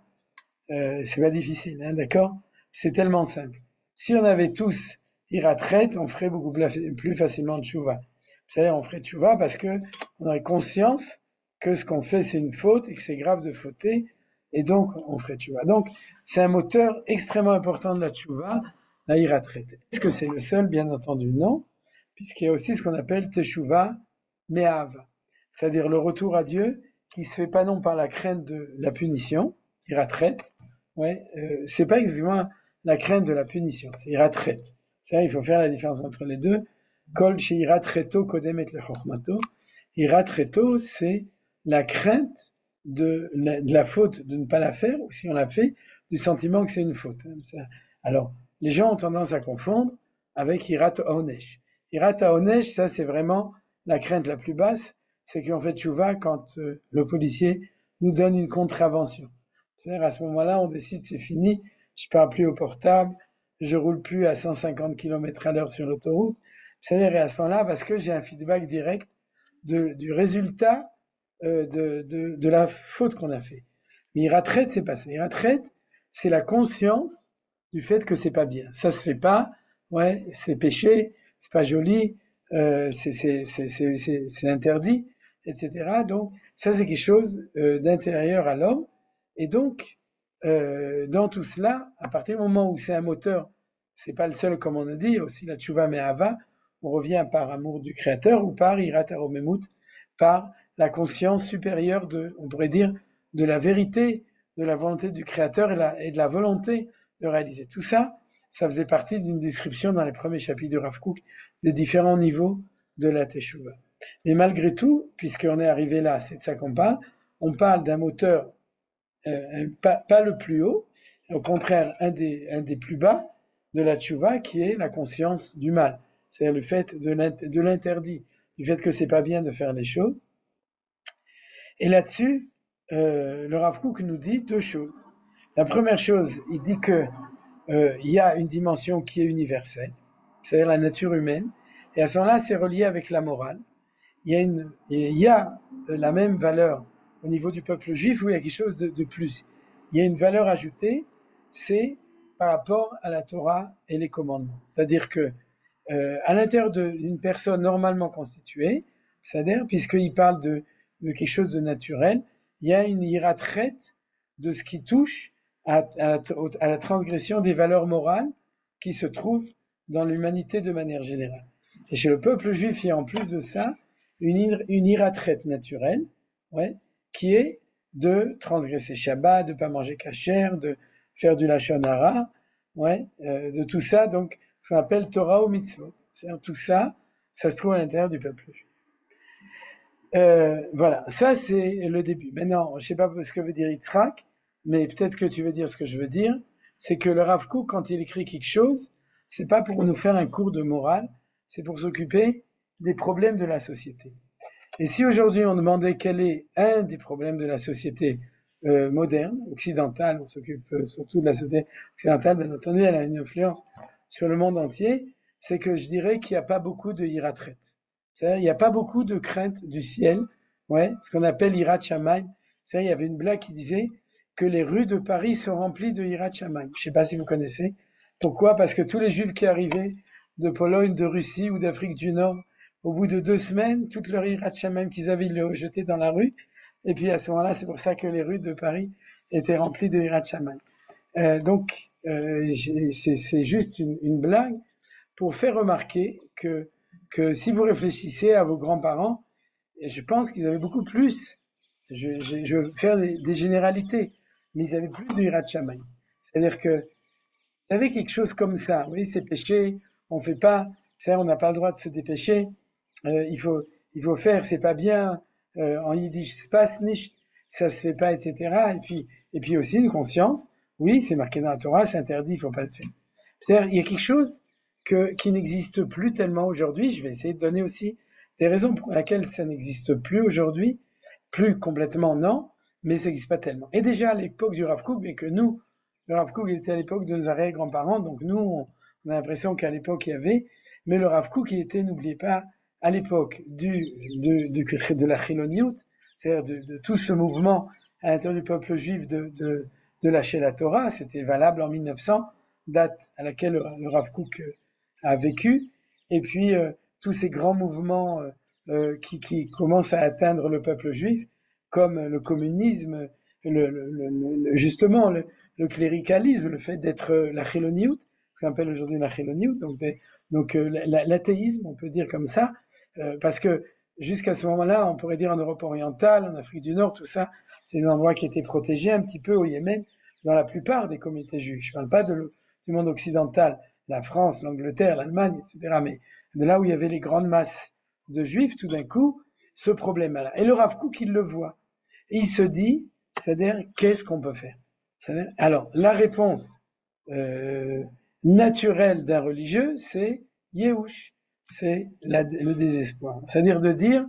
C'est pas difficile, hein, d'accord? C'est tellement simple. Si on avait tous hiratret, on ferait beaucoup plus facilement tchouva. C'est-à-dire, on ferait tchouva parce que on aurait conscience que ce qu'on fait, c'est une faute et que c'est grave de fauter, et donc on ferait tchouva. Donc, c'est un moteur extrêmement important de la tchouva, la hiratret. Est-ce que c'est le seul? Bien entendu, non, puisqu'il y a aussi ce qu'on appelle teshuva me'ava, c'est-à-dire le retour à Dieu qui se fait pas non par la crainte de la punition, hiratret, c'est pas exactement la crainte de la punition, c'est hiratret. C'est-à-dire, il faut faire la différence entre les deux. Kol shehiratreto kodem et lechormato. Hiratreto, c'est la crainte de la faute, de ne pas la faire, ou si on l'a fait, du sentiment que c'est une faute. Alors, les gens ont tendance à confondre avec hirat haonesh. Hirat haonesh, ça c'est vraiment la crainte la plus basse, c'est qu'on fait tchouva quand le policier nous donne une contravention. C'est-à-dire à ce moment-là, on décide c'est fini, je parle plus au portable, je roule plus à 150 km/h sur l'autoroute. C'est-à-dire à ce moment-là, parce que j'ai un feedback direct du résultat de la faute qu'on a fait. Mais hiratret, c'est pas ça. Hiratret, c'est la conscience du fait que c'est pas bien. Ça se fait pas, c'est péché, c'est pas joli, c'est interdit, etc. Donc, ça c'est quelque chose d'intérieur à l'homme. Et donc, dans tout cela, à partir du moment où c'est un moteur, c'est pas le seul comme on a dit, aussi la tchouva me'ava, on revient par amour du Créateur ou par hirat haromemut, par la conscience supérieure on pourrait dire, de la vérité, de la volonté du Créateur et de la volonté de réaliser. Tout ça, ça faisait partie d'une description dans les premiers chapitres de Rav Kook des différents niveaux de la Teshuvah. Mais malgré tout, puisqu'on est arrivé là, c'est de ça qu'on parle, on parle d'un moteur pas le plus haut, au contraire un des plus bas de la Teshuvah, qui est la conscience du mal, c'est-à-dire le fait de l'interdit, du fait que c'est pas bien de faire les choses. Et là-dessus, le Rav Kook nous dit deux choses. La première chose, il dit que il y a une dimension qui est universelle, c'est-à-dire la nature humaine, et à ce moment-là, c'est relié avec la morale. Il y a la même valeur au niveau du peuple juif où il y a quelque chose de plus. Il y a une valeur ajoutée, c'est par rapport à la Torah et les commandements. C'est-à-dire que à l'intérieur d'une personne normalement constituée, c'est-à-dire, puisqu'il parle de quelque chose de naturel, il y a une hiratret de ce qui touche à la transgression des valeurs morales qui se trouvent dans l'humanité de manière générale. Et chez le peuple juif, il y a en plus de ça une hiratret naturelle, qui est de transgresser Shabbat, de ne pas manger kasher, de faire du lashon hara, de tout ça, donc ce qu'on appelle Torah ou mitzvot. C'est-à-dire tout ça, ça se trouve à l'intérieur du peuple juif. Voilà, ça c'est le début. Maintenant, je ne sais pas ce que veut dire Yitzhak, mais peut-être que tu veux dire ce que je veux dire, c'est que le Rav Kook, quand il écrit quelque chose, c'est pas pour nous faire un cours de morale, c'est pour s'occuper des problèmes de la société. Et si aujourd'hui on demandait quel est un des problèmes de la société moderne, occidentale, on s'occupe surtout de la société occidentale, bien entendu, elle a une influence sur le monde entier, c'est que je dirais qu'il n'y a pas beaucoup de hiratret. C'est-à-dire, il n'y a pas beaucoup de crainte du ciel, ce qu'on appelle hirat shamayim. C'est-à-dire, il y avait une blague qui disait que les rues de Paris sont remplies de hirat shamayim. Je ne sais pas si vous connaissez. Pourquoi? Parce que tous les juifs qui arrivaient de Pologne, de Russie ou d'Afrique du Nord, au bout de 2 semaines, toute leur hirat shamayim qu'ils avaient, ils le jetaient dans la rue. Et puis à ce moment-là, c'est pour ça que les rues de Paris étaient remplies de hirat shamayim. Donc, c'est juste une blague pour faire remarquer que si vous réfléchissez à vos grands-parents, je pense qu'ils avaient beaucoup plus, je veux faire des généralités, mais ils avaient plus de hirat shamayim. C'est-à-dire que vous savez quelque chose comme ça, oui, c'est péché, on fait pas, on n'a pas le droit de se dépêcher, il faut faire, c'est pas bien, en yiddish, spas nicht, ça se fait pas, etc. Et puis aussi une conscience, oui, c'est marqué dans la Torah, c'est interdit, il faut pas le faire. C'est-à-dire, il y a quelque chose qui n'existe plus tellement aujourd'hui. Je vais essayer de donner aussi des raisons pour lesquelles ça n'existe plus aujourd'hui. Plus complètement, non, mais ça n'existe pas tellement. Et déjà à l'époque du Rav Kook, mais que nous, le Rav Kook était à l'époque de nos arrière-grands-parents, donc nous, on a l'impression qu'à l'époque il y avait, mais le Rav Kook, il était, n'oubliez pas, à l'époque de la Chiloniout, c'est-à-dire de tout ce mouvement à l'intérieur du peuple juif de lâcher la Torah. C'était valable en 1900, date à laquelle le Rav Kook a vécu. Et puis, tous ces grands mouvements qui commencent à atteindre le peuple juif, comme le communisme, justement le cléricalisme, le fait d'être la chiloniout, ce qu'on appelle aujourd'hui la chiloniout, donc l'athéisme, on peut dire comme ça, parce que jusqu'à ce moment-là, on pourrait dire en Europe orientale, en Afrique du Nord, tout ça, c'est des endroits qui étaient protégés un petit peu au Yémen, dans la plupart des communautés juives. Je ne parle pas du monde occidental, la France, l'Angleterre, l'Allemagne, etc., mais de là où il y avait les grandes masses de juifs, tout d'un coup, ce problème-là. Et le Rav Kook, il le voit. Et il se dit, c'est-à-dire, qu'est-ce qu'on peut faire? Alors, la réponse naturelle d'un religieux, c'est Yehush, c'est le désespoir. C'est-à-dire de dire,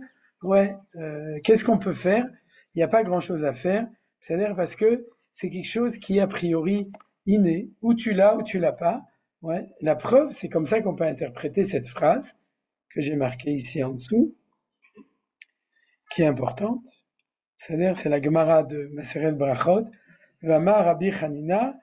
qu'est-ce qu'on peut faire? Il n'y a pas grand-chose à faire. C'est-à-dire parce que c'est quelque chose qui est a priori inné, ou tu l'as ou tu l'as pas. Ouais. La preuve, c'est comme ça qu'on peut interpréter cette phrase que j'ai marquée ici en dessous, qui est importante. C'est-à-dire, c'est la Gemara de Maseret Brachot. Vama Rabbi Hanina,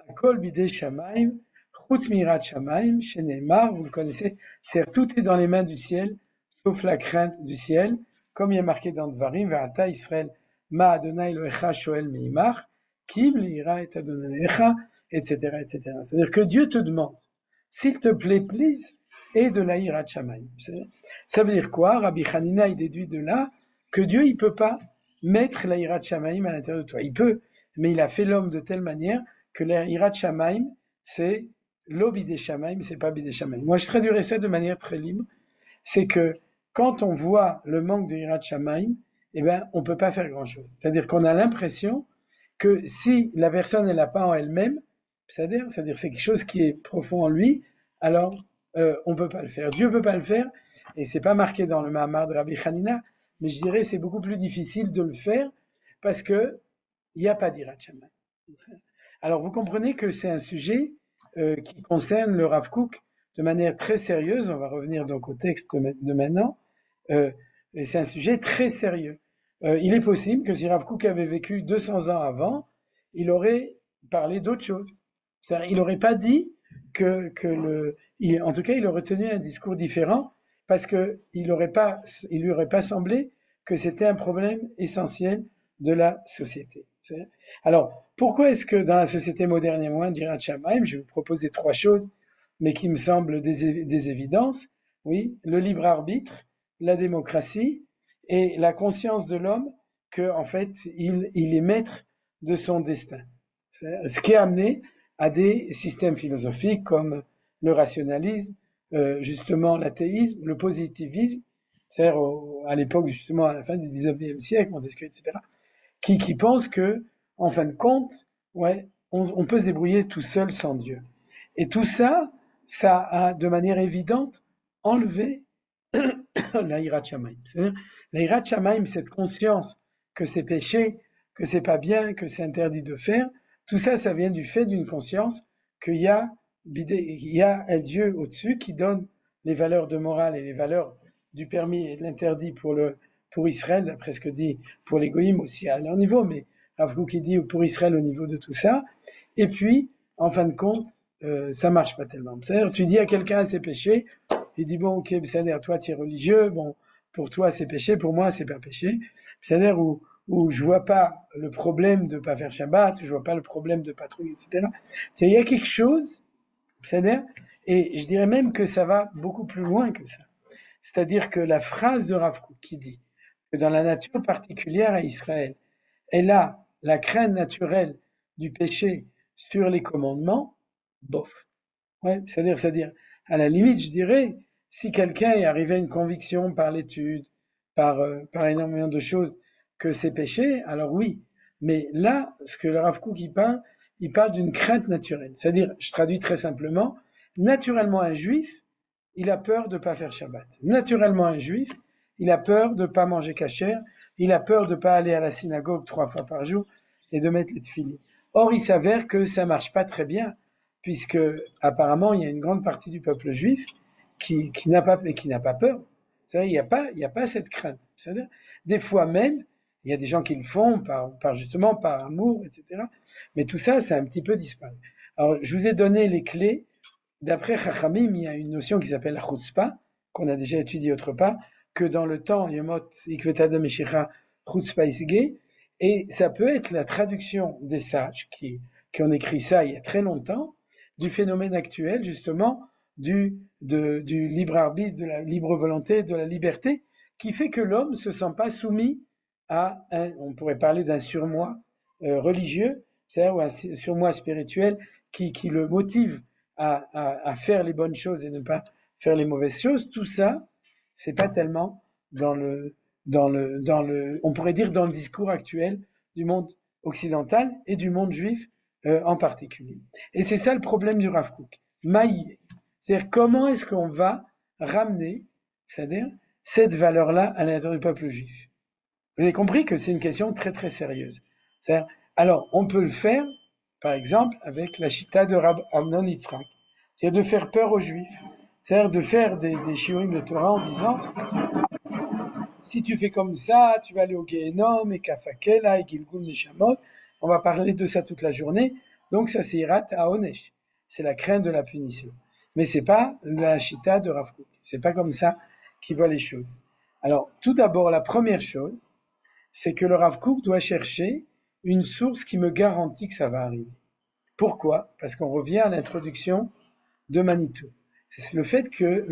Akol bidei Shamaim, Chutz mirat Shamaim, Shenemar, vous le connaissez, c'est tout est dans les mains du ciel, sauf la crainte du ciel, comme il est marqué dans Dvarim, Ve'ata Israël, Ma Adonai Elohecha Shoel Meimach, Kim Leira et Adonanecha, etc., etc. C'est-à-dire que Dieu te demande, s'il te plaît, please, et de la Hirat Shamaim. Ça veut dire quoi? Rabbi Hanina, il déduit de là que Dieu, il peut pas mettre la Hirat Shamaim à l'intérieur de toi. Il peut, mais il a fait l'homme de telle manière que la Hirat Shamaim, c'est l'obidé Shamaim, c'est pas bidé Shamaim. Moi, je traduirais ça de manière très libre. C'est que quand on voit le manque de Hirat Shamaim, eh ben, on peut pas faire grand chose. C'est-à-dire qu'on a l'impression que si la personne, elle n'a pas en elle-même, c'est-à-dire c'est quelque chose qui est profond en lui, alors, on peut pas le faire. Dieu peut pas le faire, et c'est pas marqué dans le Mahamar de Rabbi Hanina, mais je dirais c'est beaucoup plus difficile de le faire parce que il n'y a pas d'Hirat Shamayim. Alors vous comprenez que c'est un sujet qui concerne le Rav Kook de manière très sérieuse. On va revenir donc au texte de maintenant. Et c'est un sujet très sérieux. Il est possible que si Rav Kook avait vécu 200 ans avant, il aurait parlé d'autre chose. C'est-à-dire, il n'aurait pas dit en tout cas, il aurait tenu un discours différent parce que il lui aurait pas semblé que c'était un problème essentiel de la société. Alors, pourquoi est-ce que dans la société moderne il y a moins d'Hirat Shamayim? Je vais vous proposer 3 choses, mais qui me semblent des évidences. Oui, le libre arbitre, la démocratie et la conscience de l'homme que, en fait, il est maître de son destin. Ce qui a amené à des systèmes philosophiques comme le rationalisme, justement l'athéisme, le positivisme, c'est-à-dire à l'époque justement à la fin du 19e siècle, Montesquieu, etc., qui pensent que, en fin de compte, on peut se débrouiller tout seul sans Dieu. Et tout ça, ça a de manière évidente enlevé la Hirat Shamayim. C'est-à-dire la Hirat Shamayim, cette conscience que c'est péché, que c'est pas bien, que c'est interdit de faire. Tout ça, ça vient du fait d'une conscience qu'il y a un Dieu au-dessus qui donne les valeurs de morale et les valeurs du permis et de l'interdit pour Israël, d'après ce que dit pour les goïms aussi à leur niveau, mais Rav Kook qui dit pour Israël au niveau de tout ça. Et puis, en fin de compte, ça marche pas tellement. C'est-à-dire, tu dis à quelqu'un c'est péché, il dit bon, ok, c'est-à-dire toi tu es religieux, bon, pour toi c'est péché, pour moi c'est pas péché. C'est-à-dire où je vois pas le problème de pas faire Shabbat, je vois pas le problème de patrouiller, etc. Il y a quelque chose, c'est-à-dire, et je dirais même que ça va beaucoup plus loin que ça. C'est-à-dire que la phrase de Rav Kook qui dit que dans la nature particulière à Israël, elle a la crainte naturelle du péché sur les commandements, bof. Ouais, c'est-à-dire, à la limite, je dirais, si quelqu'un est arrivé à une conviction par l'étude, par énormément de choses, que c'est péché, alors oui. Mais là, ce que le Rav Kook il parle d'une crainte naturelle. C'est-à-dire, je traduis très simplement, naturellement un juif, il a peur de ne pas faire Shabbat. Naturellement un juif, il a peur de ne pas manger kasher, il a peur de ne pas aller à la synagogue 3 fois par jour et de mettre les tefillin. Or, il s'avère que ça marche pas très bien, puisque apparemment il y a une grande partie du peuple juif qui n'a pas peur. C'est-à-dire, il y a pas cette crainte. C'est-à-dire, des fois même, il y a des gens qui le font justement par amour, etc. Mais tout ça, c'est un petit peu disparu. Alors, je vous ai donné les clés. D'après Chachamim, il y a une notion qui s'appelle la chutzpah, qu'on a déjà étudiée autre part, que dans le temps, Yomot Ikvetadam Meshicha Chutzpah Isge, et ça peut être la traduction des sages qui ont écrit ça il y a très longtemps, du phénomène actuel, justement, du libre arbitre, de la libre volonté, de la liberté, qui fait que l'homme ne se sent pas soumis à on pourrait parler d'un surmoi religieux, c'est-à-dire un surmoi spirituel qui le motive à faire les bonnes choses et ne pas faire les mauvaises choses. Tout ça, c'est pas tellement dans le, on pourrait dire dans le discours actuel du monde occidental et du monde juif en particulier. Et c'est ça le problème du Rav Kook. Maïe. C'est-à-dire comment est-ce qu'on va ramener, c'est-à-dire cette valeur-là à l'intérieur du peuple juif. Vous avez compris que c'est une question très très sérieuse. C'est-à-dire, alors, on peut le faire, par exemple, avec la chita de Rab Amnon Yitzhak. C'est-à-dire de faire peur aux juifs. C'est-à-dire de faire des shiurim de Torah en disant si tu fais comme ça, tu vas aller au Gehenom, et Kafakela, et Gilgul Neshamot. On va parler de ça toute la journée. Donc ça, c'est Irat Haonesh. C'est la crainte de la punition. Mais c'est pas la chita de Rav Kook. C'est pas comme ça qu'il voit les choses. Alors, tout d'abord, la première chose, c'est que le Rav Kook doit chercher une source qui me garantit que ça va arriver. Pourquoi ? Parce qu'on revient à l'introduction de Manitou. C'est le fait que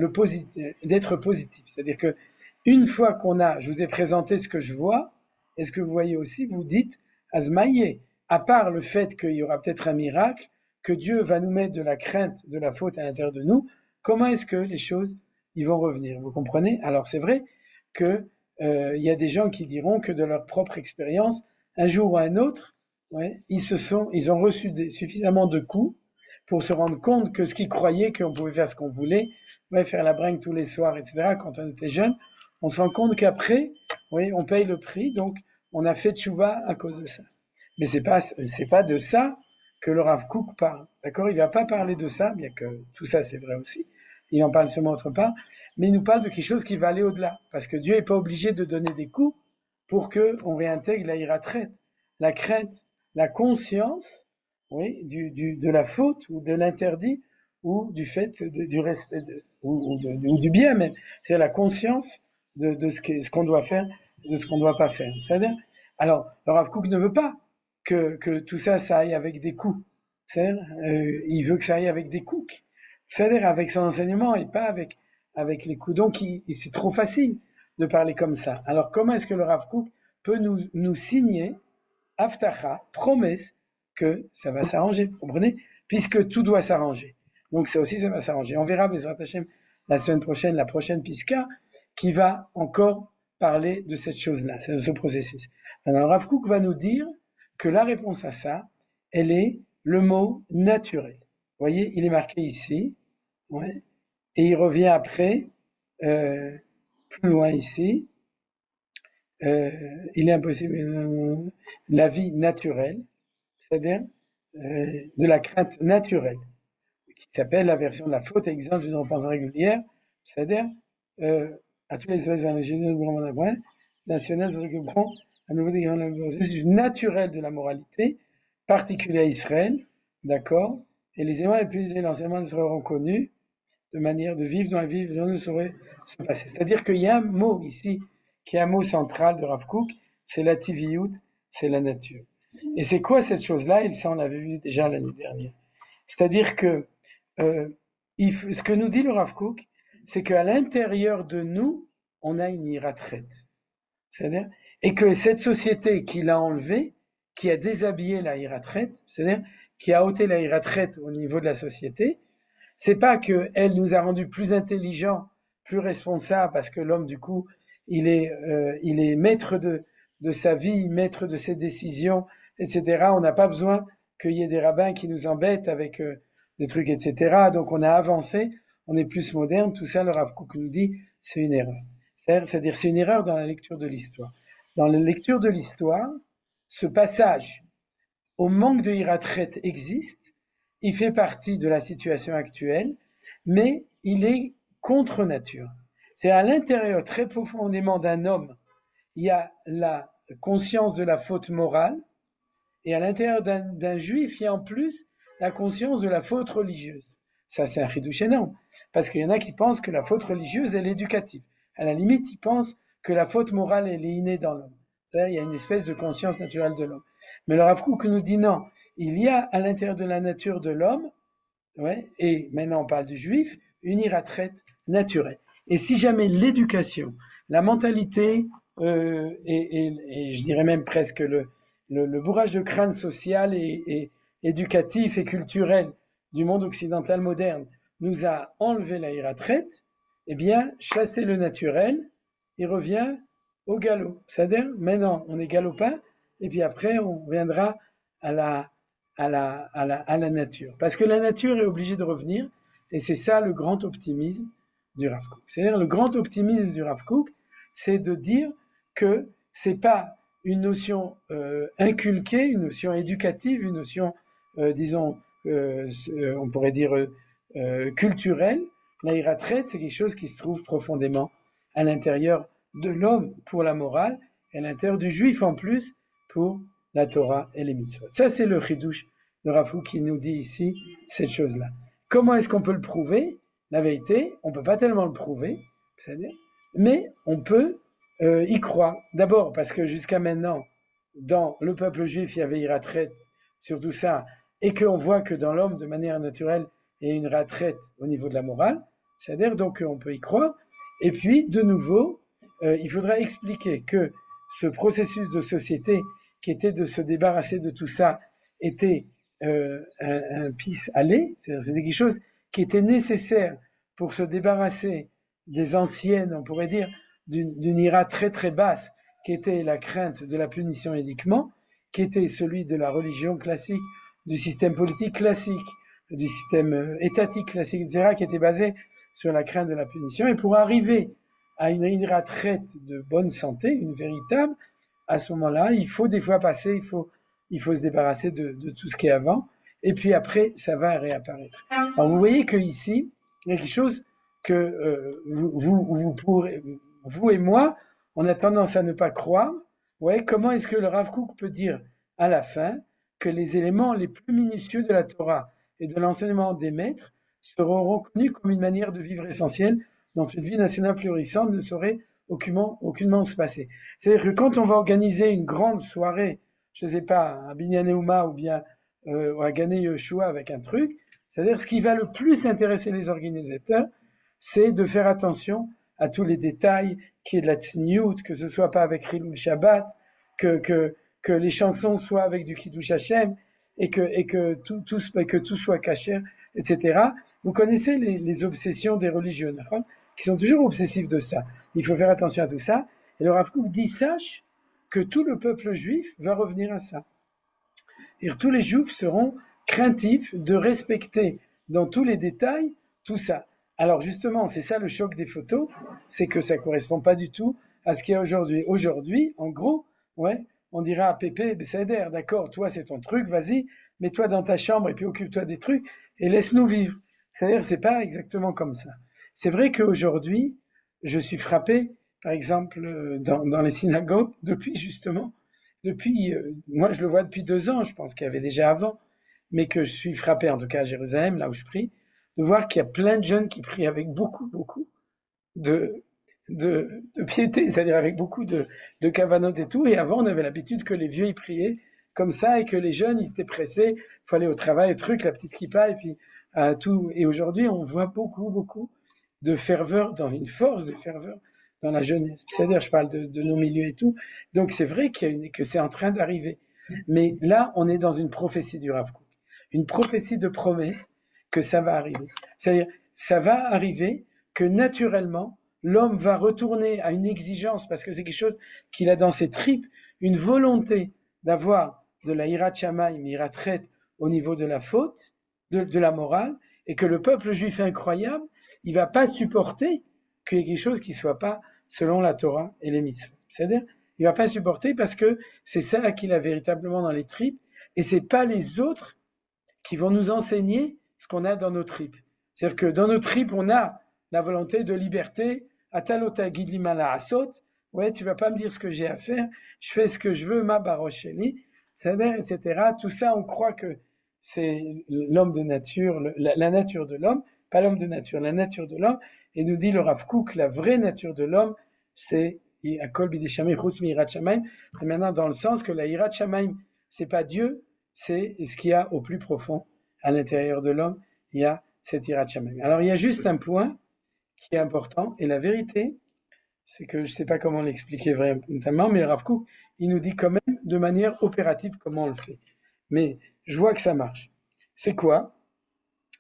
d'être positif. C'est-à-dire que une fois je vous ai présenté ce que je vois, et ce que vous voyez aussi, vous dites, Azmaïe, à part le fait qu'il y aura peut-être un miracle, que Dieu va nous mettre de la crainte, de la faute à l'intérieur de nous, comment est-ce que les choses ils vont revenir ? Vous comprenez ? Alors c'est vrai que y a des gens qui diront que de leur propre expérience, un jour ou un autre, ils ont reçu suffisamment de coups pour se rendre compte que ce qu'ils croyaient qu'on pouvait faire ce qu'on voulait, faire la bringue tous les soirs, etc. Quand on était jeune, on se rend compte qu'après, on paye le prix, donc on a fait tchouva à cause de ça. Mais c'est pas de ça que le Rav Kook parle. D'accord ? Il va pas parler de ça, bien que tout ça c'est vrai aussi. Il en parle seulement autre part, mais il nous parle de quelque chose qui va aller au-delà. Parce que Dieu n'est pas obligé de donner des coups pour qu'on réintègre la iratraite, la crainte, la conscience, de la faute ou de l'interdit ou du fait du respect ou du bien même. C'est-à-dire la conscience de ce qu'on doit faire, de ce qu'on ne doit pas faire. C'est-à-dire, alors, le Rav Kook ne veut pas que tout ça aille avec des coups. C'est-à-dire, il veut que ça aille avec des coups. C'est-à-dire avec son enseignement et pas avec les coups. Donc, c'est trop facile de parler comme ça. Alors, comment est-ce que le Rav Kook peut nous signer Aftacha, promesse, que ça va s'arranger, vous comprenez ? Puisque tout doit s'arranger. Donc, ça aussi, ça va s'arranger. On verra, Bezrat Hashem, la semaine prochaine, la prochaine Piska, qui va encore parler de cette chose-là, de ce processus. Alors, Rav Kook va nous dire que la réponse à ça, elle est le mot naturel. Vous voyez, il est marqué ici, et il revient après, plus loin ici, il est impossible, la vie naturelle, c'est-à-dire de la crainte naturelle, qui s'appelle la version de la faute, exemple d'une repentance régulière, c'est-à-dire à tous les espèces nationales se récupéreront à nouveau des du naturel de la moralité, particulier à Israël, d'accord, et les éléments épuisés l'enseignement seront connus de manière de vivre dans la vie, ne saurait se passer. C'est-à-dire qu'il y a un mot ici, qui est un mot central de Rav Kook, c'est la tiviyut, c'est la nature. Et c'est quoi cette chose-là ? Et ça, on l'avait vu déjà l'année dernière. C'est-à-dire que ce que nous dit le Rav Kook, c'est qu'à l'intérieur de nous, on a une iratraite. C'est-à-dire, et que cette société qui l'a enlevée, qui a déshabillé la iratraite, c'est-à-dire qui a ôté la iratraite au niveau de la société, c'est pas qu'elle nous a rendus plus intelligents, plus responsables, parce que l'homme, du coup, il est maître de sa vie, maître de ses décisions, etc. On n'a pas besoin qu'il y ait des rabbins qui nous embêtent avec des trucs, etc. Donc on a avancé, on est plus moderne. Tout ça, le Rav Kook nous dit, c'est une erreur. C'est-à-dire c'est une erreur dans la lecture de l'histoire. Dans la lecture de l'histoire, ce passage au manque de hiratret existe, il fait partie de la situation actuelle, mais il est contre nature. C'est à l'intérieur, très profondément d'un homme, il y a la conscience de la faute morale, et à l'intérieur d'un juif, il y a en plus la conscience de la faute religieuse. Ça, c'est un chidouche énorme, parce qu'il y en a qui pensent que la faute religieuse, elle est éducative. À la limite, ils pensent que la faute morale, elle est innée dans l'homme. C'est-à-dire, il y a une espèce de conscience naturelle de l'homme. Mais le Rav Kook nous dit non, il y a à l'intérieur de la nature de l'homme, ouais, et maintenant on parle du juif, une iratraite naturelle. Et si jamais l'éducation, la mentalité, et je dirais même presque le bourrage de crâne social et éducatif et culturel du monde occidental moderne nous a enlevé la iratraite, eh bien, chasser le naturel, il revient au galop. C'est-à-dire, maintenant, on est galopin, et puis après, on reviendra à la nature. Parce que la nature est obligée de revenir, et c'est ça le grand optimisme du Rav Kook. C'est-à-dire, le grand optimisme du Rav Kook, c'est de dire que c'est pas une notion inculquée, une notion éducative, une notion, disons, on pourrait dire culturelle. La iratraite, c'est quelque chose qui se trouve profondément à l'intérieur de l'homme pour la morale, et à l'intérieur du juif en plus pour la Torah et les mitzvot. Ça, c'est le chidouche de Rav Kook qui nous dit ici cette chose-là. Comment est-ce qu'on peut le prouver? La vérité, on peut pas tellement le prouver, mais on peut y croire. D'abord parce que jusqu'à maintenant, dans le peuple juif, il y avait iratraite sur tout ça, et qu'on voit que dans l'homme, de manière naturelle, il y a une retraite au niveau de la morale, c'est-à-dire donc on peut y croire. Et puis, de nouveau, il faudra expliquer que ce processus de société qui était de se débarrasser de tout ça était un pis-aller, c'est-à-dire c'était quelque chose qui était nécessaire pour se débarrasser des anciennes, on pourrait dire, d'une ira très très basse, qui était la crainte de la punition uniquement, qui était celui de la religion classique, du système politique classique, du système étatique classique, etc., qui était basé sur la crainte de la punition. Et pour arriver à une retraite de bonne santé, une véritable, à ce moment-là, il faut des fois passer, il faut se débarrasser de tout ce qui est avant, et puis après, ça va réapparaître. Alors vous voyez que ici, il y a quelque chose que vous et moi, on a tendance à ne pas croire. Ouais, comment est-ce que le Rav Kook peut dire à la fin que les éléments les plus minutieux de la Torah et de l'enseignement des maîtres seront reconnus comme une manière de vivre essentielle dont une vie nationale florissante ne saurait aucunement se passer. C'est-à-dire que quand on va organiser une grande soirée, je ne sais pas, à Binyan Neuma ou bien à Gané Yoshua avec un truc, c'est-à-dire ce qui va le plus intéresser les organisateurs, c'est de faire attention à tous les détails, qu'il y ait de la tsniout, que ce soit pas avec Rilul Shabbat, que les chansons soient avec du Kiddush Hashem, et que tout soit caché, etc. Vous connaissez les obsessions des religieux, qui sont toujours obsessifs de ça. Il faut faire attention à tout ça. Et le Rav Kook dit, sache que tout le peuple juif va revenir à ça. Et tous les juifs seront craintifs de respecter dans tous les détails tout ça. Alors justement, c'est ça le choc des photos, c'est que ça correspond pas du tout à ce qu'il y a aujourd'hui. Aujourd'hui, en gros, ouais, on dira à Pépé, Besséder, d'accord, toi c'est ton truc, vas-y, mets-toi dans ta chambre et puis occupe-toi des trucs et laisse-nous vivre. C'est-à-dire, c'est pas exactement comme ça. C'est vrai qu'aujourd'hui, je suis frappé, par exemple, dans les synagogues, moi je le vois depuis 2 ans, je pense qu'il y avait déjà avant, mais que je suis frappé, en tout cas à Jérusalem, là où je prie, de voir qu'il y a plein de jeunes qui prient avec beaucoup de piété, c'est-à-dire avec beaucoup de kavanot et tout, et avant on avait l'habitude que les vieux y priaient comme ça, et que les jeunes ils étaient pressés, il faut aller au travail, le truc, la petite kippa, et puis tout. Et aujourd'hui on voit beaucoup de ferveur, dans une force de ferveur dans la jeunesse. C'est-à-dire, je parle de nos milieux et tout. Donc c'est vrai que c'est en train d'arriver. Mais là, on est dans une prophétie du Rav Kook, une prophétie de promesse que ça va arriver. C'est-à-dire, ça va arriver que naturellement, l'homme va retourner à une exigence, parce que c'est quelque chose qu'il a dans ses tripes, une volonté d'avoir de la hirat shamayim, hirat tret au niveau de la faute, de la morale, et que le peuple juif incroyable, il va pas supporter qu'il y ait quelque chose qui soit pas selon la Torah et les mitzvot. C'est-à-dire, il va pas supporter parce que c'est ça qu'il a véritablement dans les tripes, et c'est pas les autres qui vont nous enseigner ce qu'on a dans nos tripes. C'est-à-dire que dans nos tripes, on a la volonté de liberté, atalota gidlimala asot, ouais, tu vas pas me dire ce que j'ai à faire, je fais ce que je veux, ma barocheli, c'est-à-dire, etc. Tout ça, on croit que c'est l'homme de nature, la nature de l'homme, pas l'homme de nature, la nature de l'homme, et nous dit le Rav Kook, la vraie nature de l'homme, c'est Akol bideshamay chutz mi yirat shamayim, et maintenant dans le sens que la yirat shamayim, c'est pas Dieu, c'est ce qu'il y a au plus profond, à l'intérieur de l'homme, il y a cette yirat shamayim. Alors il y a juste un point qui est important, et la vérité, c'est que je ne sais pas comment l'expliquer vraiment, mais le Rav Kook, il nous dit quand même de manière opérative comment on le fait. Mais je vois que ça marche. C'est quoi?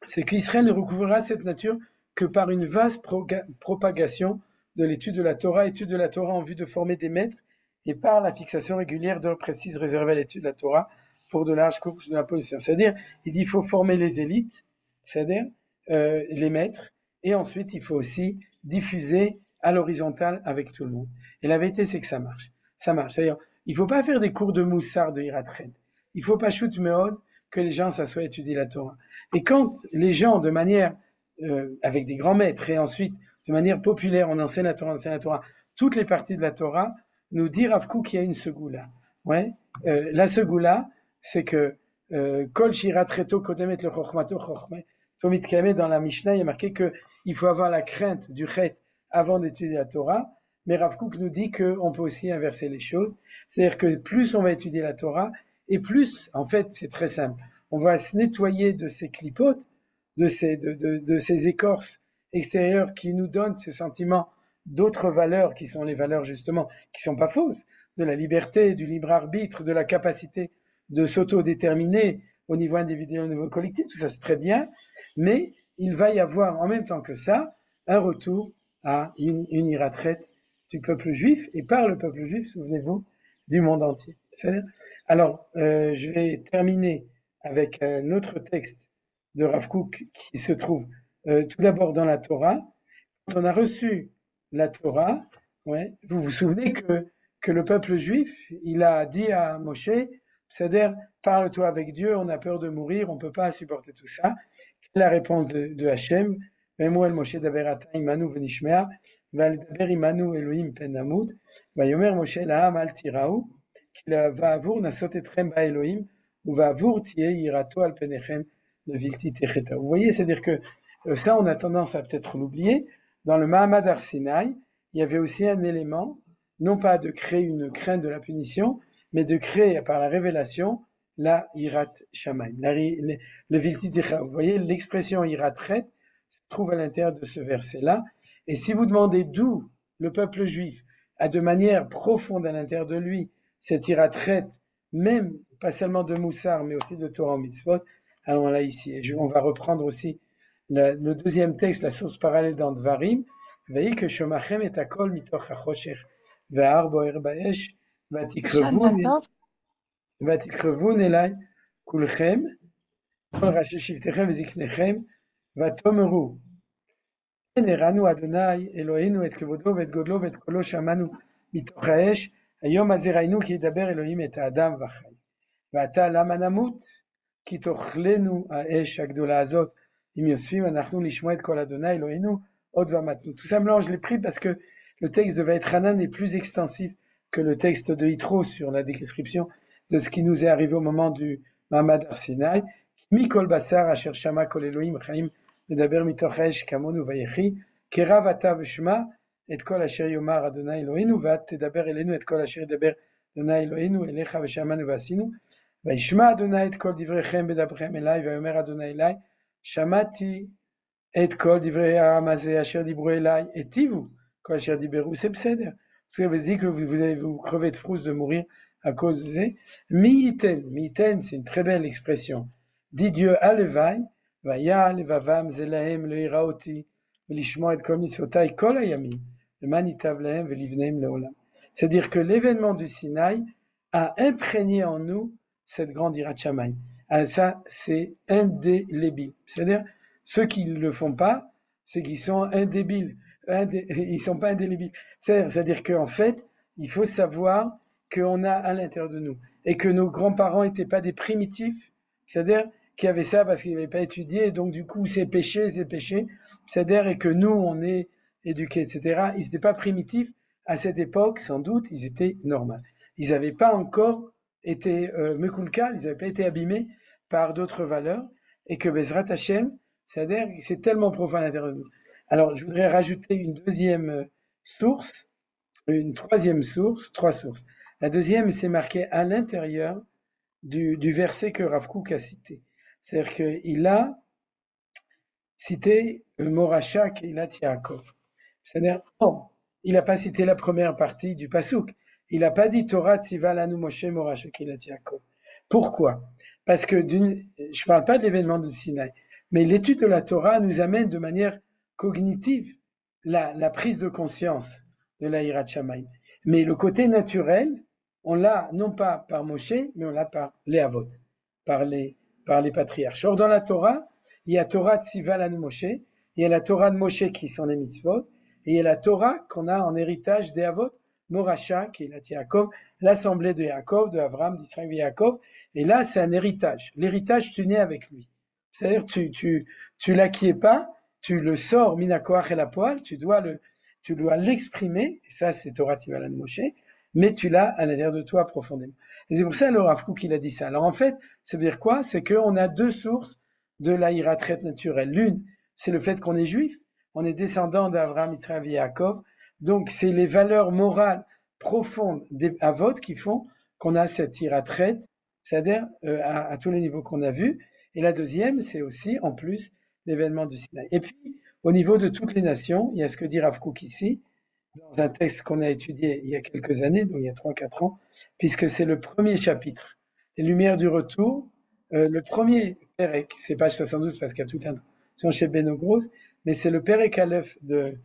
C'est qu'Israël ne recouvrira cette nature que par une vaste propagation de l'étude de la Torah, étude de la Torah en vue de former des maîtres, et par la fixation régulière d'heures précises réservées à l'étude de la Torah pour de larges courses de la position. C'est-à-dire, il dit qu'il faut former les élites, c'est-à-dire les maîtres, et ensuite il faut aussi diffuser à l'horizontale avec tout le monde. Et la vérité, c'est que ça marche. Ça marche. C'est-à-dire, il ne faut pas faire des cours de moussard de Hiratred. Il ne faut pas shoot meod que les gens s'assoient à étudier la Torah. Et quand les gens, de manière, avec des grands maîtres, et ensuite, de manière populaire, on enseigne la Torah, toutes les parties de la Torah, nous dit Rav Kook qu'il y a une segoula. Ouais. La segoula, c'est que Kol shiratreto kodemet le chokhmato chokhmet. Tomit Kameh, dans la Mishnah, il y a marqué qu'il faut avoir la crainte du chet avant d'étudier la Torah. Mais Rav Kook nous dit qu'on peut aussi inverser les choses. C'est-à-dire que plus on va étudier la Torah, et plus, en fait, c'est très simple. On va se nettoyer de ces clipotes, de ces écorces extérieures qui nous donnent ce sentiment d'autres valeurs qui sont les valeurs justement, qui sont pas fausses, de la liberté, du libre arbitre, de la capacité de s'autodéterminer au niveau individuel, au niveau collectif, tout ça c'est très bien, mais il va y avoir en même temps que ça, un retour à une iratraite du peuple juif, et par le peuple juif, souvenez-vous, du monde entier. Alors, je vais terminer avec un autre texte de Rav Kook qui se trouve tout d'abord dans la Torah. Quand on a reçu la Torah, ouais, vous vous souvenez que le peuple juif, il a dit à Moshe, c'est-à-dire, parle-toi avec Dieu, on a peur de mourir, on ne peut pas supporter tout ça. La réponse de Hachem, Vemoel Moshe daberata imanu venishmea, Valdaber imanu Elohim penamut, Vayomer Moshe laam al tiraou, qu'il va avour nasot etrem ba Elohim, ou va avour tiye irato al penechem le vilti techeta. Vous voyez, c'est-à-dire que ça, on a tendance à peut-être l'oublier. Dans le Mahamad Har Sinaï, il y avait aussi un élément, non pas de créer une crainte de la punition, mais de créer par la révélation la Hirat Shamayim, le Vilti Techeta. Vous voyez, l'expression Hiratret se trouve à l'intérieur de ce verset-là. Et si vous demandez d'où le peuple juif a de manière profonde à l'intérieur de lui cette Hiratret, même pas seulement de Moussar, mais aussi de Torah Mitzvot, allons là ici. Et on va reprendre aussi le deuxième texte, la source parallèle dans Dvarim. Vous voyez que Shomachem et Akol mitoch hachoshech ve'ar boer ba'esh vatikrevun elai kulchem kol rashi shivtechem v'ziknechem vatomeru en eranu Adonai Eloheinu et kevodo ve'et godlo ve'et kolo shamanu mitoch ha'esh hayom hazeh ra'aynu ki yidaber Elohim et ha'adam v'chai ve'ata lama namut ki tochlenu ha'esh hagdola hazot. Tout ça mélange les prix parce que le texte de Vaet Hanan est plus extensif que le texte de Yitro sur la description de ce qui nous est arrivé au moment du Mahamad Har Sinaï. Mikol basar asher shama kol Elohim chaim medaber mitoch ha'esh kamonu vayechi kerav ata v'shma et kol asher yomar Adonai Eloheinu v'at tedaber elenu et kol asher yedaber Adonai Eloheinu elecha v'shamanu v'asinu v'yishma Adonai et kol divrechem bedabrechem elai v'yomer Adonai elai Shamati et kol divrei ha'am hazeh asher dibru elai etivu kol asher diberu, c'est bseder. Parce que vous dites que vous allez vous crever de frousse de mourir à cause de ça. Miten, c'est une très belle expression. Dit Dieu, alevai, vaya levavam zelahem le iraoti, velishmo et kol mitzvotai kol hayamim, leman itav lahem velivneim leolam. C'est-à-dire que l'événement du Sinaï a imprégné en nous cette grande Hirat Shamayim. Ah, ça, c'est indélébile. C'est-à-dire, ceux qui ne le font pas, c'est qu'ils sont indébiles. Ils sont pas indélébiles. C'est-à-dire qu'en fait, il faut savoir qu'on a à l'intérieur de nous et que nos grands-parents n'étaient pas des primitifs, c'est-à-dire qui avaient ça parce qu'ils n'avaient pas étudié, et donc du coup c'est péché, c'est-à-dire et que nous on est éduqués, etc. Ils n'étaient pas primitifs à cette époque, sans doute, ils étaient normaux. Ils n'avaient pas encore été mekulkal, ils n'avaient pas été abîmés par d'autres valeurs, et que Bezrat Hashem, c'est-à-dire que c'est tellement profond à l'intérieur de nous. Alors je voudrais rajouter une deuxième source, une troisième source, trois sources. La deuxième, c'est marqué à l'intérieur du verset que Rav Kook a cité. C'est-à-dire qu'il a cité Morachak et Ilat Yaakov. C'est-à-dire, non, il n'a pas cité la première partie du Passouk. Il n'a pas dit Torah Tziva Lanu Moshe Morachak et Ilat Yaakov. Pourquoi? Parce que je ne parle pas de l'événement du Sinaï, mais l'étude de la Torah nous amène de manière cognitive la prise de conscience de la Hirat Shamayim. Mais le côté naturel, on l'a non pas par Moshe, mais on l'a par les Avot, par les patriarches. Or, dans la Torah, il y a Torah Tziva Lanu Moshe, il y a la Torah de Moshe qui sont les mitzvot, et il y a la Torah qu'on a en héritage des Avot, Morasha, qui est la Yaakov, l'assemblée de Yaakov, de Avram, d'Israël et Yaakov, et là, c'est un héritage. L'héritage, tu nais avec lui. C'est-à-dire, tu l'acquiers pas, tu le sors, minakoach et la poêle, tu dois l'exprimer, et ça, c'est Torah Tziva Lanu Moshe, mais tu l'as à l'intérieur de toi profondément. Et c'est pour ça, le Rav Kook, il a dit ça. Alors, en fait, ça veut dire quoi? C'est qu'on a deux sources de la hiratret naturelle. L'une, c'est le fait qu'on est juif. On est descendant d'Avraham, Yitzhak et Yaakov. Donc, c'est les valeurs morales profondes des Avot qui font qu'on a cette hiratret, c'est-à-dire à tous les niveaux qu'on a vus. Et la deuxième, c'est aussi, en plus, l'événement du Sinaï. Et puis, au niveau de toutes les nations, il y a ce que dit Rav Kook ici, dans un texte qu'on a étudié il y a quelques années, donc il y a 3-4 ans, puisque c'est le premier chapitre, les Lumières du Retour, le premier Pérec, c'est page 72 parce qu'il y a toute l'introduction chez Beno Gross, mais c'est le Pérec Aleph de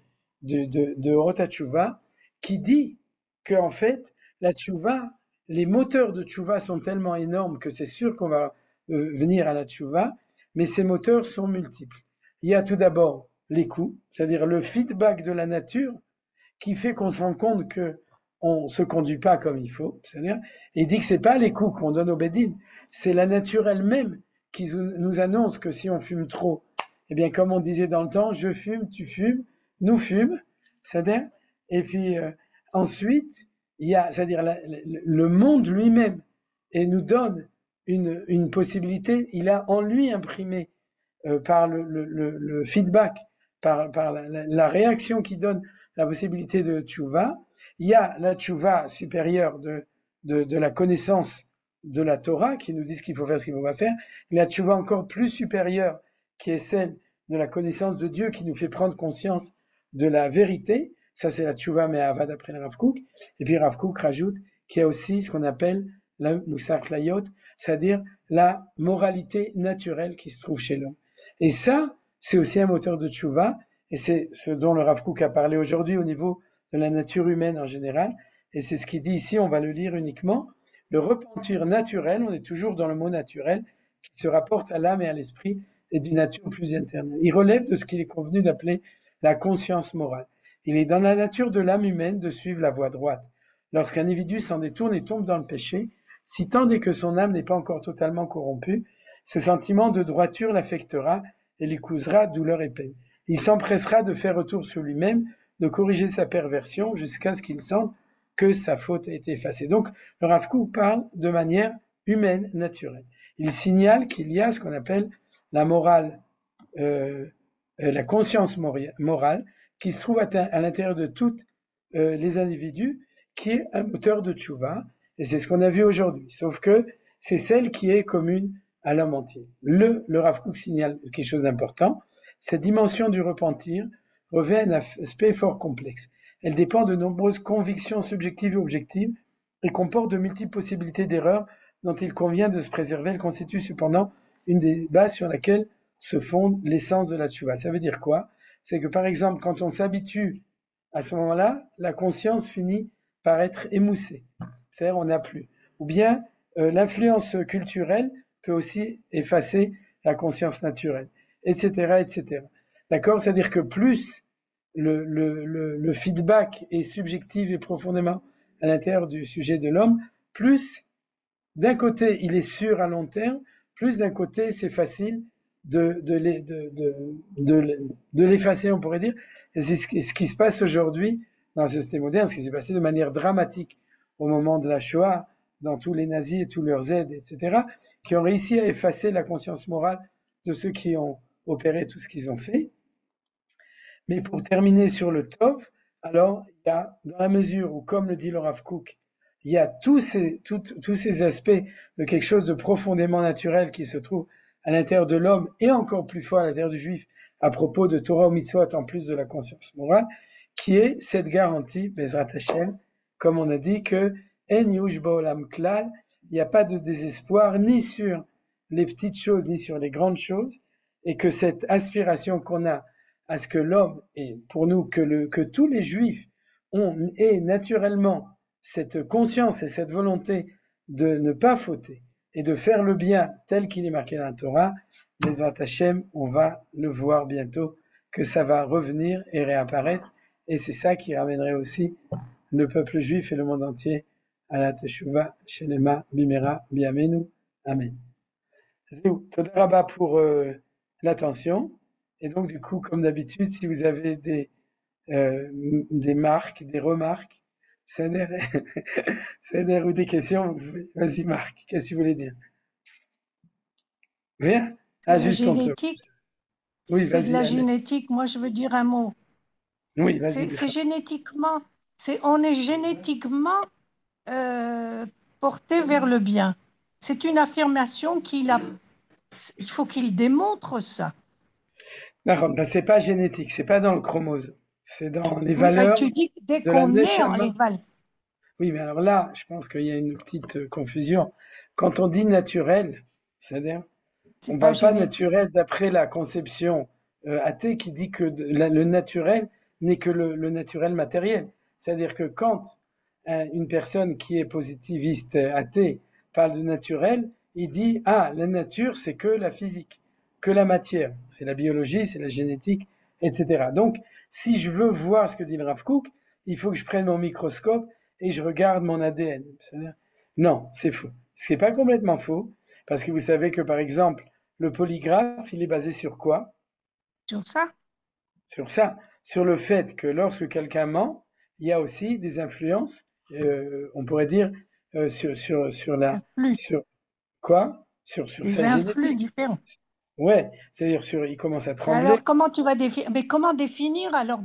Orot HaTshuva qui dit qu'en fait, la Tshuva, les moteurs de Tshuva sont tellement énormes que c'est sûr qu'on va venir à la Tshuva, mais ces moteurs sont multiples. Il y a tout d'abord les coups, c'est-à-dire le feedback de la nature, qui fait qu'on se rend compte que on se conduit pas comme il faut, c'est-à-dire, et il dit que c'est pas les coups qu'on donne au Bédine, c'est la nature elle-même qui nous annonce que si on fume trop, eh bien, comme on disait dans le temps, je fume, tu fumes, nous fûmes, c'est-à-dire, et puis ensuite, il y a, c'est-à-dire le monde lui-même, et nous donne une possibilité, il a en lui imprimé par le feedback, par la réaction qui donne la possibilité de tchouva. Il y a la tchouva supérieure de la connaissance de la Torah qui nous dit ce qu'il faut faire, ce qu'il ne faut pas faire. Il y a la tchouva encore plus supérieure qui est celle de la connaissance de Dieu qui nous fait prendre conscience de la vérité. Ça, c'est la tchouva me'ava d'après le Rav Kook. Et puis Rav Kook rajoute qu'il y a aussi ce qu'on appelle la moussar klayot, c'est-à-dire la moralité naturelle qui se trouve chez l'homme. Et ça, c'est aussi un moteur de tchouva. Et c'est ce dont le Rav Kook a parlé aujourd'hui au niveau de la nature humaine en général. Et c'est ce qu'il dit ici, on va le lire uniquement. Le repentir naturel, on est toujours dans le mot naturel, qui se rapporte à l'âme et à l'esprit et d'une nature plus interne. Il relève de ce qu'il est convenu d'appeler la conscience morale. Il est dans la nature de l'âme humaine de suivre la voie droite. Lorsqu'un individu s'en détourne et tombe dans le péché, si tant est que son âme n'est pas encore totalement corrompue, ce sentiment de droiture l'affectera et lui causera douleur et peine. Il s'empressera de faire retour sur lui-même, de corriger sa perversion jusqu'à ce qu'il sente que sa faute a été effacée. Donc, le Rav Kook parle de manière humaine, naturelle. Il signale qu'il y a ce qu'on appelle la morale, la conscience morale, qui se trouve à l'intérieur de tous les individus, qui est un moteur de tchouva, et c'est ce qu'on a vu aujourd'hui. Sauf que c'est celle qui est commune à l'homme entier. Le Rav Kook signale quelque chose d'important. Cette dimension du repentir revêt un aspect fort complexe. Elle dépend de nombreuses convictions subjectives et objectives et comporte de multiples possibilités d'erreurs dont il convient de se préserver. Elle constitue cependant une des bases sur laquelle se fonde l'essence de la tchouva. Ça veut dire quoi? C'est que par exemple, quand on s'habitue à ce moment-là, la conscience finit par être émoussée. C'est-à-dire on n'a plus. Ou bien l'influence culturelle peut aussi effacer la conscience naturelle, etc., etc. D'accord? C'est-à-dire que plus le feedback est subjectif et profondément à l'intérieur du sujet de l'homme, plus d'un côté il est sûr à long terme, plus d'un côté c'est facile de l'effacer, on pourrait dire. Et c'est ce qui se passe aujourd'hui dans la société moderne, ce qui s'est passé de manière dramatique au moment de la Shoah, dans tous les nazis et tous leurs aides, etc., qui ont réussi à effacer la conscience morale de ceux qui ont opéré tout ce qu'ils ont fait. Mais pour terminer sur le Tov, alors il y a, dans la mesure où, comme le dit le Rav Kook, il y a tous ces aspects de quelque chose de profondément naturel qui se trouve à l'intérieur de l'homme et encore plus fort à l'intérieur du juif à propos de Torah ou Mitzvot en plus de la conscience morale, qui est cette garantie, Bezrat Hashem, comme on a dit, que En Yush Ba'olam Klal, il n'y a pas de désespoir ni sur les petites choses ni sur les grandes choses, et que cette aspiration qu'on a à ce que l'homme, et pour nous que tous les juifs aient naturellement cette conscience et cette volonté de ne pas fauter et de faire le bien tel qu'il est marqué dans la Torah, Bezrat Hashem, on va le voir bientôt, que ça va revenir et réapparaître, et c'est ça qui ramènerait aussi le peuple juif et le monde entier à la Teshuvah, Shelema, Bimera, Biamenu, Amen. Zéou, Toda Rabba pour l'attention, et donc du coup, comme d'habitude, si vous avez des marques, des remarques, Seder ou des questions, vas-y Marc, qu'est-ce que vous voulez dire? Rien? Ah, La juste entre... génétique, Oui, c'est de vas-y, la Annette. génétique. Moi, je veux dire un mot. Oui, vas-y. C'est génétiquement, on est génétiquement porté vers le bien. C'est une affirmation il faut qu'il démontre ça. D'accord, ben, c'est pas génétique, c'est pas dans le chromosome, c'est dans les Oui, valeurs tu dis que dès de la qu'on est, neshama. les valeurs. Oui, mais alors là, je pense qu'il y a une petite confusion. Quand on dit naturel, c'est-à-dire, on ne pas parle pas génétique. naturel d'après la conception athée qui dit que le naturel n'est que le naturel matériel. C'est-à-dire que quand une personne qui est positiviste athée parle de naturel, il dit, ah, la nature, c'est que la physique, que la matière, c'est la biologie, c'est la génétique, etc. Donc, si je veux voir ce que dit le Rav Kook, il faut que je prenne mon microscope et je regarde mon ADN. C'est-à-dire, non, c'est faux. Ce n'est pas complètement faux, parce que vous savez que, par exemple, le polygraphe, il est basé sur quoi? Sur ça? Sur ça, sur le fait que lorsque quelqu'un ment, il y a aussi des influences, on pourrait dire, sur la... Influx. Sur quoi? Sur Des sa influx génétique. différents. Ouais, c'est-à-dire il commence à trembler. Alors, comment tu vas définir? Mais comment définir alors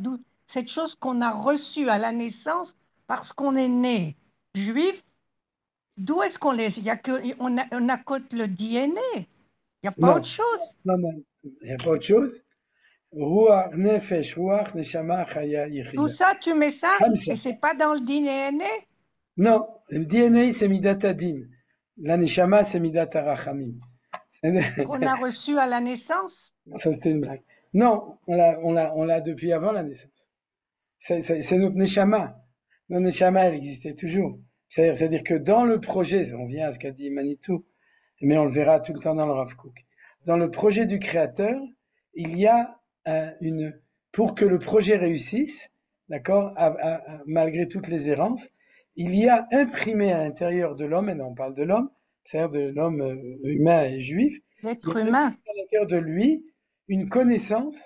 cette chose qu'on a reçue à la naissance parce qu'on est né juif? D'où est-ce qu'on les... Il y a que, on accote le DNA. Il n'y a pas Non. autre chose. Non, il n'y a pas autre chose. Ruach, nefesh, ruach, neshama, chaya, yichida. Tout ça, tu mets ça, Hamza. et c'est pas dans le DNA. Non, le DNA, c'est midat adin. La neshama, c'est midat arachamim. Qu'on a reçu à la naissance. Ça, c'était une blague. Non, on l'a depuis avant la naissance. C'est notre neshama. Notre neshama, elle existait toujours. C'est-à-dire que dans le projet, on vient à ce qu'a dit Manitou, mais on le verra tout le temps dans le Rav Kook. Dans le projet du Créateur, il y a pour que le projet réussisse, d'accord, malgré toutes les errances, il y a imprimé à l'intérieur de l'homme, et on parle de l'homme, c'est-à-dire de l'homme humain et juif, L'être humain. à l'intérieur de lui une connaissance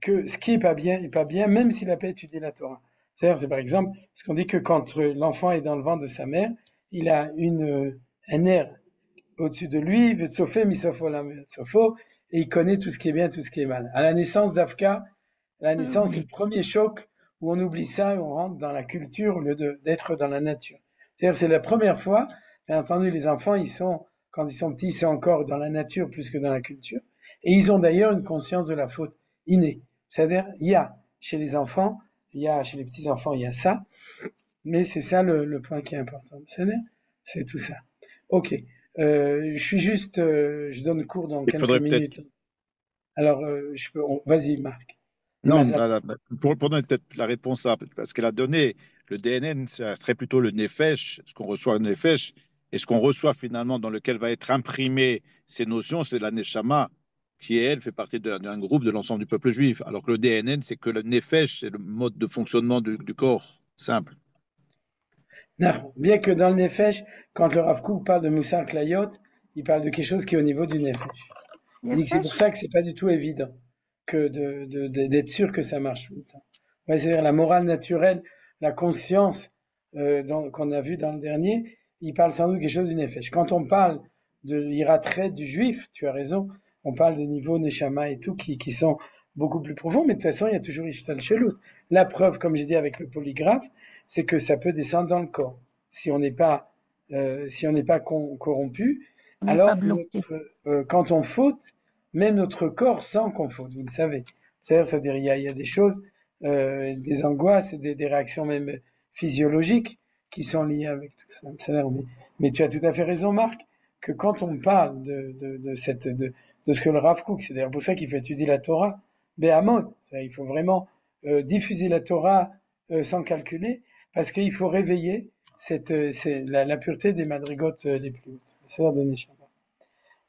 que ce qui est pas bien, même s'il n'a pas étudié la Torah. C'est-à-dire, c'est par exemple ce qu'on dit que quand l'enfant est dans le ventre de sa mère, il a un air au-dessus de lui, et il connaît tout ce qui est bien, tout ce qui est mal. À la naissance d'Afka, la naissance, c'est le premier choc où on oublie ça et on rentre dans la culture au lieu d'être dans la nature. C'est-à-dire, c'est la première fois, bien entendu, les enfants, quand ils sont petits, ils sont encore dans la nature plus que dans la culture. Et ils ont d'ailleurs une conscience de la faute innée. C'est-à-dire, il y a chez les enfants, chez les petits-enfants, il y a ça, mais c'est ça le point qui est important. C'est tout ça. Ok. Je donne cours dans quelques minutes. Alors, vas-y, Marc. Non, pour donner peut-être la réponse à ce qu'elle a donné, le DNN, ça serait plutôt le Nefesh, ce qu'on reçoit le Nefesh, Et ce qu'on reçoit finalement, dans lequel va être imprimé ces notions, c'est la Neshama, qui, elle, fait partie d'un groupe de l'ensemble du peuple juif. Alors que le DNN, c'est que le Nefesh, c'est le mode de fonctionnement du corps, simple. Non, bien que dans le Nefesh, quand le Rav Kook parle de Moussar Klayot, il parle de quelque chose qui est au niveau du Nefesh. Il dit que c'est pour ça que c'est pas du tout évident que d'être sûr que ça marche tout le temps. Ouais, c'est-à-dire la morale naturelle, la conscience qu'on a vu dans le dernier, il parle sans doute quelque chose du Nefesh. Quand on parle de l'iratré du juif, tu as raison, on parle des niveaux Neshama et tout qui sont beaucoup plus profonds, mais de toute façon, il y a toujours Ishtal Shelut. La preuve, comme j'ai dit avec le polygraphe, c'est que ça peut descendre dans le corps. Si on n'est pas corrompu, alors quand on faute, même notre corps sent qu'on faute, vous le savez. C'est-à-dire il y a des choses, des angoisses et des réactions même physiologiques qui sont liées avec tout ça. Mais tu as tout à fait raison, Marc, que quand on parle de ce que le Rav Kook, c'est d'ailleurs pour ça qu'il faut étudier la Torah, Be'amot, il faut vraiment diffuser la Torah sans calculer, parce qu'il faut réveiller la pureté des madrigotes les plus hautes. C'est-à-dire de Neshama.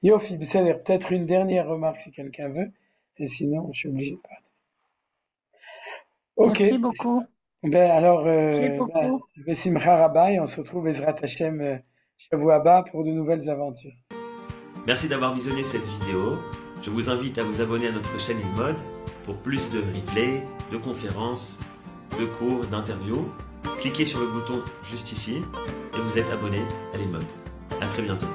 Yofi, c'est peut-être une dernière remarque si quelqu'un veut, et sinon je suis obligé de partir. Ok. Merci beaucoup. Ben alors, Merci beaucoup. Besimcha Rabba, et on se retrouve Ezrat Hashem Shavua Haba pour de nouvelles aventures. Merci d'avoir visionné cette vidéo. Je vous invite à vous abonner à notre chaîne InMode pour plus de replays, de conférences, de cours, d'interviews. Cliquez sur le bouton juste ici et vous êtes abonné à l'InMode. À très bientôt.